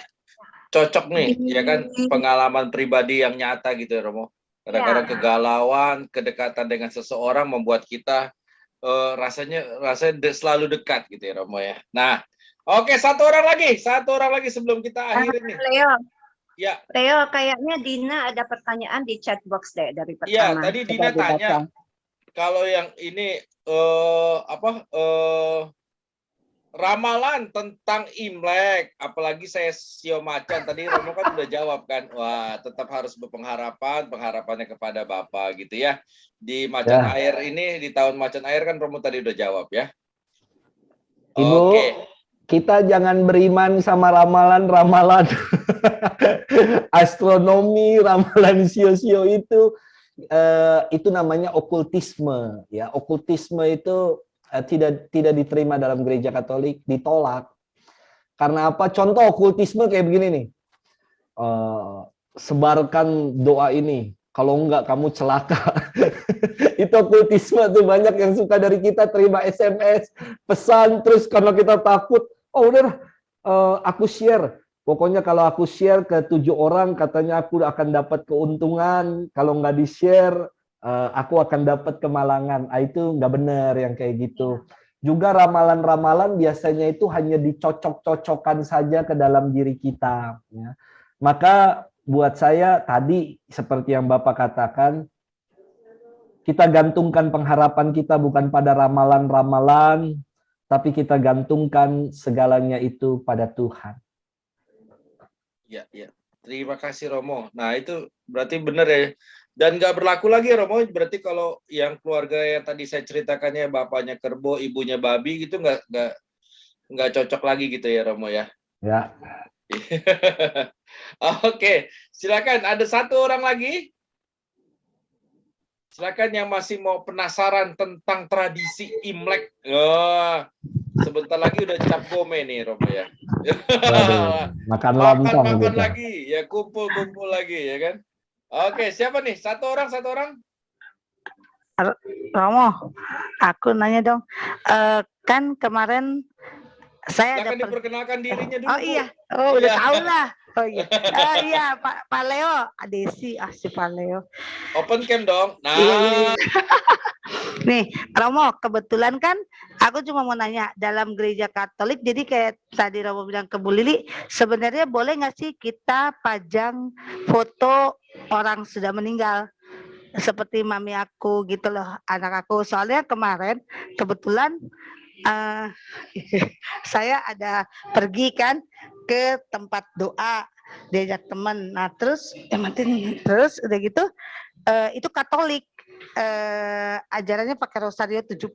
cocok nih, ya kan, pengalaman pribadi yang nyata gitu ya Romo. Kadang-kadang kegalauan, kedekatan dengan seseorang membuat kita rasanya selalu dekat gitu ya Romo ya. Nah, oke, satu orang lagi sebelum kita akhiri nih. Leo. Ya, Leo, kayaknya Dina ada pertanyaan di chat box deh dari iya, pertama. tadi Coba Dina dibaca. tanya kalau yang ini ramalan tentang Imlek, apalagi saya sio macan tadi Romo kan udah jawab kan, wah tetap harus berpengharapan, pengharapannya kepada Bapa gitu ya. Di macan Ya. air ini, di tahun macan air kan Romo tadi udah jawab ya. Ibu, Oke. kita jangan beriman sama ramalan-ramalan astronomi, ramalan sio-sio itu namanya okultisme ya. Okultisme itu tidak diterima dalam gereja Katolik, ditolak. Karena apa? Contoh okultisme kayak begini nih. Sebarkan doa ini, kalau enggak kamu celaka. Itu okultisme tuh, banyak yang suka dari kita terima SMS, pesan, terus karena kita takut, oh udah aku share. Pokoknya kalau aku share ke 7 orang, katanya aku akan dapat keuntungan. Kalau nggak di-share, aku akan dapat kemalangan. Itu nggak benar yang kayak gitu. Juga ramalan-ramalan biasanya itu hanya dicocok-cocokkan saja ke dalam diri kita. Ya. Maka buat saya tadi, seperti yang Bapak katakan, kita gantungkan pengharapan kita bukan pada ramalan-ramalan, tapi kita gantungkan segalanya itu pada Tuhan. Ya, ya. Terima kasih Romo. Nah itu berarti benar ya. Dan nggak berlaku lagi Romo. Berarti kalau yang keluarga yang tadi saya ceritakannya, bapaknya kerbau, ibunya babi gitu nggak cocok lagi gitu ya Romo ya. Ya. Oke, silakan. Ada satu orang lagi. Silakan yang masih mau penasaran tentang tradisi Imlek. Sebentar lagi udah cap gome nih Romo ya. Waduh, makan lontong Makan gitu. lagi, ya kumpul lagi ya kan. Oke, siapa nih? Satu orang. Romo, aku nanya dong. Kan kemarin saya Silakan ada diperkenalkan dirinya dulu. Oh Bu. iya, oh udah Iya. tahu lah. Oh iya, iya Pak Leo, Desi, si Pak Leo. Open cam dong. Nah, Iya. Nih, Romo, kebetulan kan aku cuma mau nanya, dalam gereja Katolik, jadi kayak tadi Romo bilang ke Bu Lili, sebenarnya boleh nggak sih kita pajang foto orang sudah meninggal? Seperti mami aku gitu loh, anak aku. Soalnya kemarin kebetulan saya ada pergi kan ke tempat doa, diajak teman. Nah terus terus udah gitu itu Katolik, ajarannya pakai rosario 77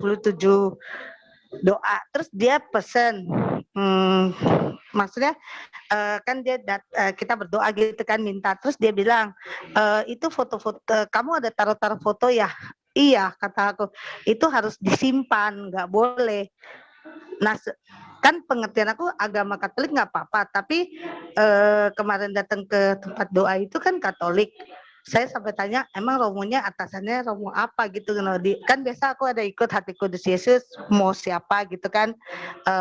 doa. Terus dia pesen, maksudnya kan dia kita berdoa gitu kan, minta. Terus dia bilang, itu foto-foto kamu ada taruh-taruh foto ya? Iya, kata aku, itu harus disimpan, nggak boleh. Nah, kan pengertian aku agama Katolik nggak apa-apa, tapi kemarin datang ke tempat doa itu kan Katolik. Saya sampai tanya, emang romonya atasannya romo apa gitu kan biasa aku ada ikut Hati Kudus Yesus, mau siapa gitu kan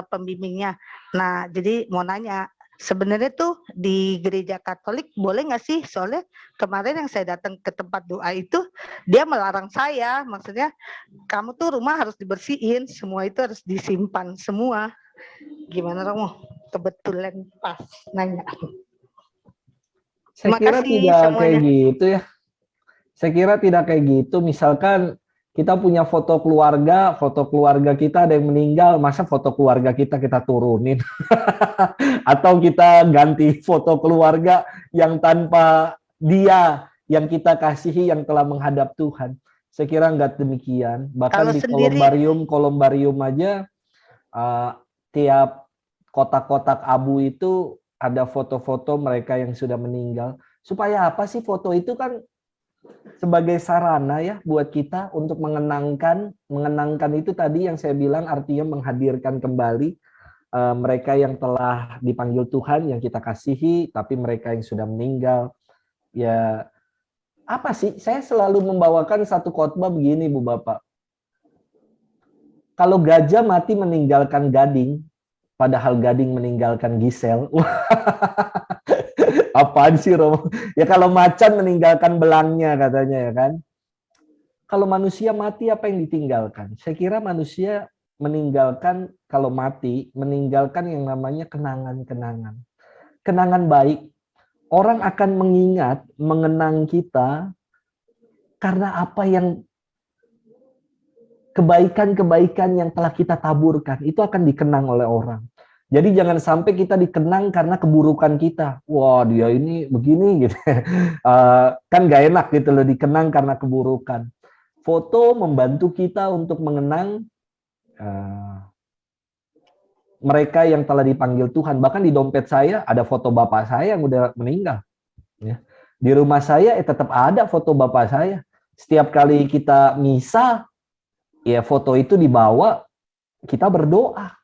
pembimbingnya. Nah, jadi mau nanya, sebenarnya tuh di gereja Katolik boleh nggak sih? Soalnya kemarin yang saya datang ke tempat doa itu dia melarang saya, maksudnya kamu tuh rumah harus dibersihin, semua itu harus disimpan semua. Gimana Romo? Kebetulan pas nanya. Saya kira Makasih tidak semuanya. kayak gitu ya. Saya kira tidak kayak gitu. Misalkan kita punya foto keluarga kita ada yang meninggal, masa foto keluarga kita turunin? Atau kita ganti foto keluarga yang tanpa dia yang kita kasihi yang telah menghadap Tuhan. Saya kira enggak demikian. Bahkan Kalau di sendiri, kolombarium aja tiap kotak-kotak abu itu ada foto-foto mereka yang sudah meninggal. Supaya apa sih? Foto itu kan sebagai sarana ya buat kita untuk mengenangkan itu tadi yang saya bilang, artinya menghadirkan kembali mereka yang telah dipanggil Tuhan yang kita kasihi, tapi mereka yang sudah meninggal. Ya apa sih? Saya selalu membawakan satu khotbah begini, Bu Bapak. Kalau gajah mati meninggalkan gading, padahal gading meninggalkan Gisel. Apaan sih, Romo? Ya kalau macan meninggalkan belangnya katanya ya kan. Kalau manusia mati apa yang ditinggalkan? Saya kira manusia meninggalkan, kalau mati, meninggalkan yang namanya kenangan-kenangan. Kenangan baik. Orang akan mengingat, mengenang kita karena apa yang kebaikan-kebaikan yang telah kita taburkan itu akan dikenang oleh orang. Jadi jangan sampai kita dikenang karena keburukan kita. Wah, dia ini begini gitu. Kan gak enak gitu loh dikenang karena keburukan. Foto membantu kita untuk mengenang mereka yang telah dipanggil Tuhan. Bahkan di dompet saya ada foto bapak saya yang udah meninggal. Ya. Di rumah saya tetap ada foto bapak saya. Setiap kali kita misa, ya foto itu dibawa, kita berdoa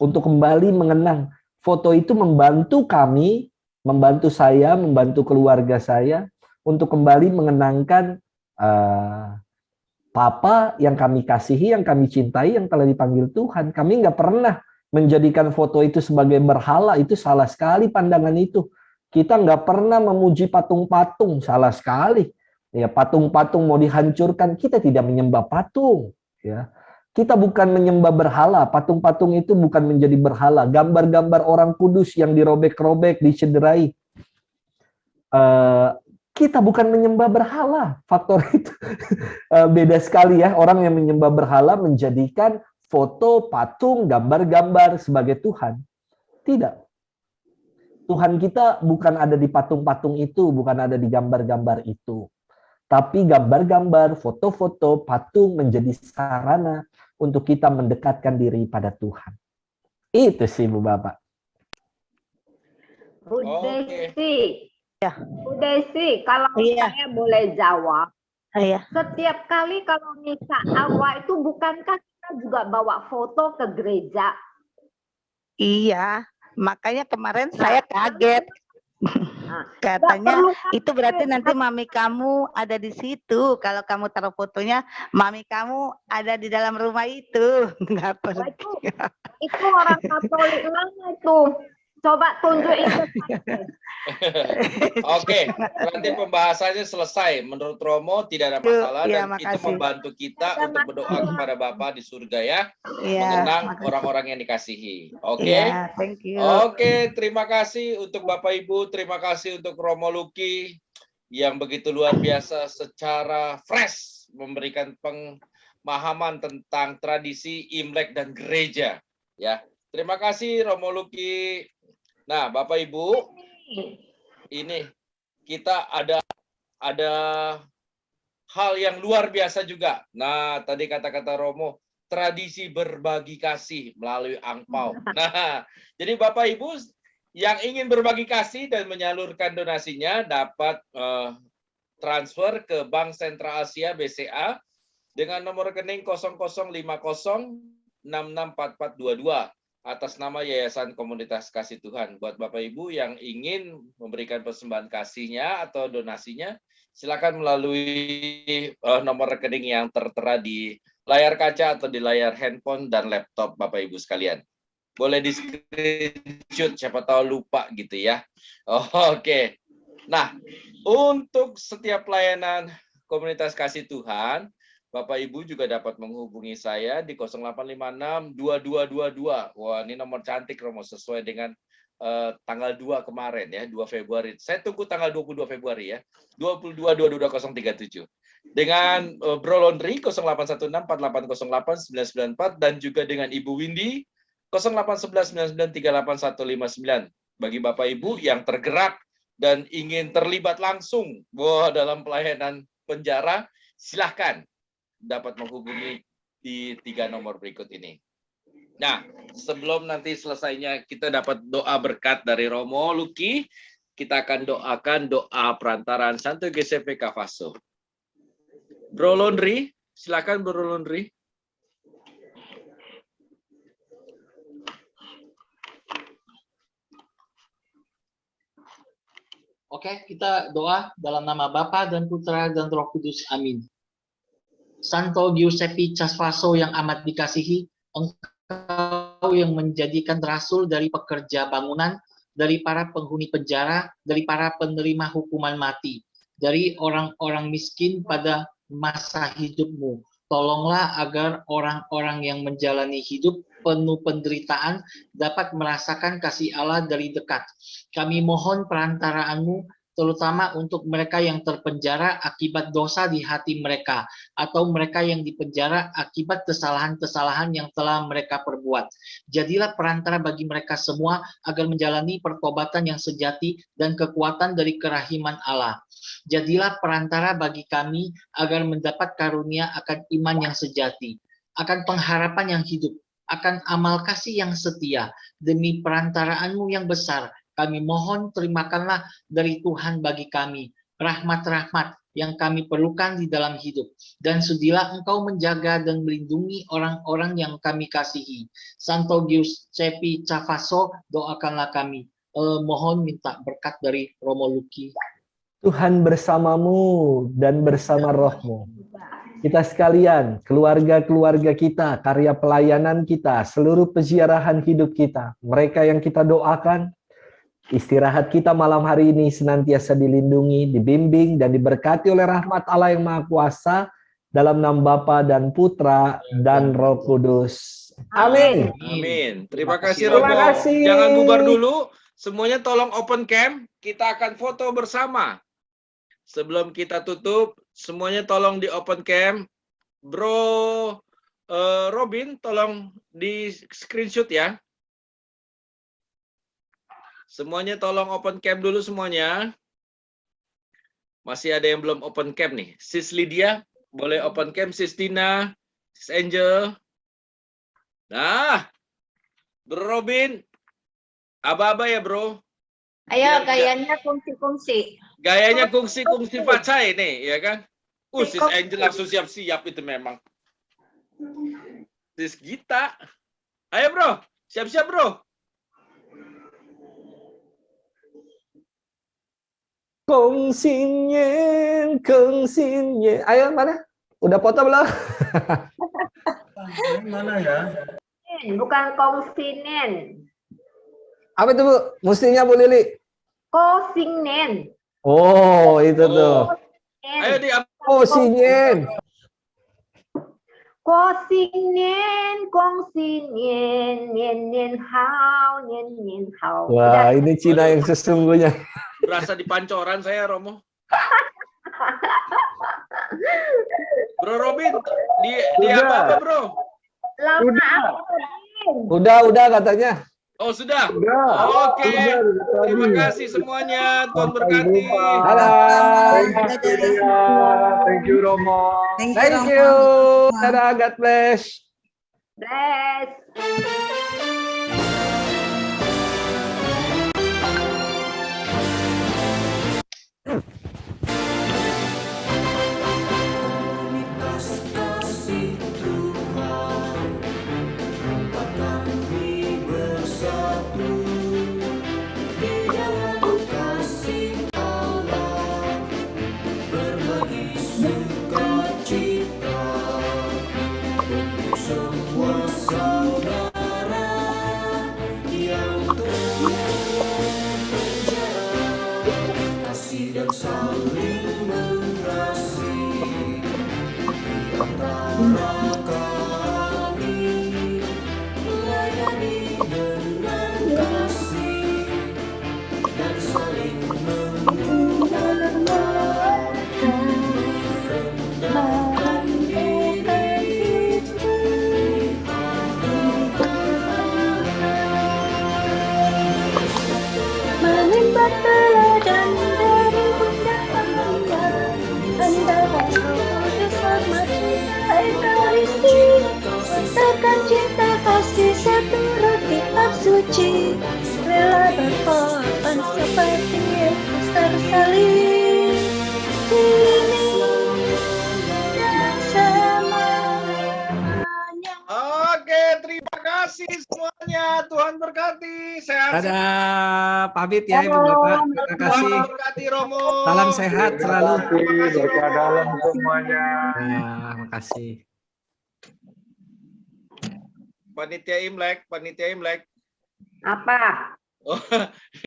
untuk kembali mengenang. Foto itu membantu kami, membantu saya, membantu keluarga saya untuk kembali mengenangkan Papa yang kami kasihi, yang kami cintai, yang telah dipanggil Tuhan. Kami nggak pernah menjadikan foto itu sebagai berhala, itu salah sekali pandangan itu. Kita nggak pernah memuji patung-patung, salah sekali. Ya, patung-patung mau dihancurkan, kita tidak menyembah patung. Ya, kita bukan menyembah berhala. Patung-patung itu bukan menjadi berhala. Gambar-gambar orang kudus yang dirobek-robek, dicederai. Kita bukan menyembah berhala. Faktor itu beda sekali ya. Orang yang menyembah berhala menjadikan foto, patung, gambar-gambar sebagai Tuhan. Tidak. Tuhan kita bukan ada di patung-patung itu, bukan ada di gambar-gambar itu. Tapi gambar-gambar, foto-foto, patung menjadi sarana untuk kita mendekatkan diri pada Tuhan. Itu sih, Bu Bapak. Bu Desi, Bu Desi, kalau saya boleh jawab, setiap kali kalau misa awal itu bukankah kita juga bawa foto ke gereja? Iya, makanya kemarin saya kaget. Katanya itu berarti nanti mami kamu ada di situ. Kalau kamu taruh fotonya, mami kamu ada di dalam rumah itu. Nggak pergi. Itu orang Katolik mana itu? Coba tunjukin ke saya. Oke, nanti pembahasannya selesai. Menurut Romo tidak ada masalah ya, dan itu makasih. membantu kita untuk berdoa kepada Bapa di surga ya, Ya, mengenang orang-orang yang dikasihi. Oke. ya, thank you. Oke, terima kasih untuk Bapak Ibu, terima kasih untuk Romo Luki yang begitu luar biasa secara fresh memberikan pemahaman tentang tradisi Imlek dan gereja. Ya, terima kasih Romo Luki. Nah, Bapak Ibu, ini kita ada hal yang luar biasa juga. Nah, tadi kata-kata Romo, tradisi berbagi kasih melalui angpau. Nah, jadi Bapak Ibu yang ingin berbagi kasih dan menyalurkan donasinya dapat transfer ke Bank Sentral Asia BCA dengan nomor rekening 0050664422 atas nama Yayasan Komunitas Kasih Tuhan. Buat Bapak Ibu yang ingin memberikan persembahan kasihnya atau donasinya, silakan melalui nomor rekening yang tertera di layar kaca atau di layar handphone dan laptop Bapak Ibu sekalian. Boleh di screenshot, siapa tahu lupa gitu ya. Oke. Nah, untuk setiap pelayanan Komunitas Kasih Tuhan, Bapak Ibu juga dapat menghubungi saya di 0856-2222. Wah, ini nomor cantik Romo, sesuai dengan tanggal 2 kemarin ya, 2 Februari. Saya tunggu tanggal 22 Februari ya. 22222037. Dengan Bro Laundry 08164808994 dan juga dengan Ibu Windy 081199385159. Bagi Bapak Ibu yang tergerak dan ingin terlibat langsung dalam pelayanan penjara, silahkan dapat menghubungi di 3 nomor berikut ini. Nah, sebelum nanti selesainya kita dapat doa berkat dari Romo Luki, kita akan doakan doa perantaraan Santo GCP Kavaso. Bro Laundry, silakan Bro Laundry. Oke, kita doa dalam nama Bapa dan Putra dan Roh Kudus. Amin. Santo Giuseppe Casvaso yang amat dikasihi, Engkau yang menjadikan rasul dari pekerja bangunan, dari para penghuni penjara, dari para penerima hukuman mati, dari orang-orang miskin pada masa hidupmu. Tolonglah agar orang-orang yang menjalani hidup penuh penderitaan dapat merasakan kasih Allah dari dekat. Kami mohon perantaraanmu terutama untuk mereka yang terpenjara akibat dosa di hati mereka, atau mereka yang dipenjara akibat kesalahan-kesalahan yang telah mereka perbuat. Jadilah perantara bagi mereka semua agar menjalani pertobatan yang sejati dan kekuatan dari kerahiman Allah. Jadilah perantara bagi kami agar mendapat karunia akan iman yang sejati, akan pengharapan yang hidup, akan amal kasih yang setia, demi perantaraanmu yang besar. Kami mohon terimakanlah dari Tuhan bagi kami rahmat-rahmat yang kami perlukan di dalam hidup. Dan sudilah Engkau menjaga dan melindungi orang-orang yang kami kasihi. Santo Giuseppe Cavasso, doakanlah kami. Mohon minta berkat dari Romo Luki. Tuhan bersamamu dan bersama rohmu. Kita sekalian, keluarga-keluarga kita, karya pelayanan kita, seluruh peziarahan hidup kita, mereka yang kita doakan, istirahat kita malam hari ini senantiasa dilindungi, dibimbing, dan diberkati oleh rahmat Allah yang Maha Kuasa dalam nama Bapa dan Putra dan Roh Kudus. Amin. Amin. Terima kasih Terima Romo. kasih. Jangan bubar dulu. Semuanya tolong open cam. Kita akan foto bersama. Sebelum kita tutup, semuanya tolong di open cam. Bro Robin, tolong di screenshot ya. Semuanya tolong open cam dulu semuanya. Masih ada yang belum open cam nih. Sis Lydia, boleh open cam. Sis Tina, Sis Angel. Nah, Bro Robin, aba-aba ya bro. Ayo Biar- gayanya kungsi-kungsi. Gayanya kungsi-kungsi pacai nih, ya kan? Sis Angel langsung siap-siap itu memang. Sis Gita. Ayo bro, siap-siap bro. Kongsinyen. Ayo mana? Udah foto belum? Mana ya? Bukan konsinen. Apa itu Bu? Mestinya Bu Lili. Kosinen. Oh, itu tuh. Ayo di Kosinyen. Kosinen, kongsinen, nien hao, nien hao. Wah, ini Cina yang sesungguhnya. berasa di pancoran saya Romo. Bro Robin, di apa bro? Lama aku. Udah katanya. Oh sudah. Udah. Oke. Terima kasih semuanya. Tuhan berkati. Dadah. Thank you Romo. Thank you. Dadah, God bless. Bless. Menimba teladan dari Bunda Maria, antara Kudus sama cinta Ekaristi, tekan cinta kasih seturut kitab suci, rela berkorban seperti Yesus tersalib. Kini dan selamanya. Oke, terima kasih semuanya. Tuhan berkati. Sehat. Dadah, pamit ya Ibu Bapak. Terima kasih. Tuhan berkati Romo. Salam sehat selalu. Terima kasih berkah dalam semuanya. Nah, makasih. Panitia Imlek. Apa?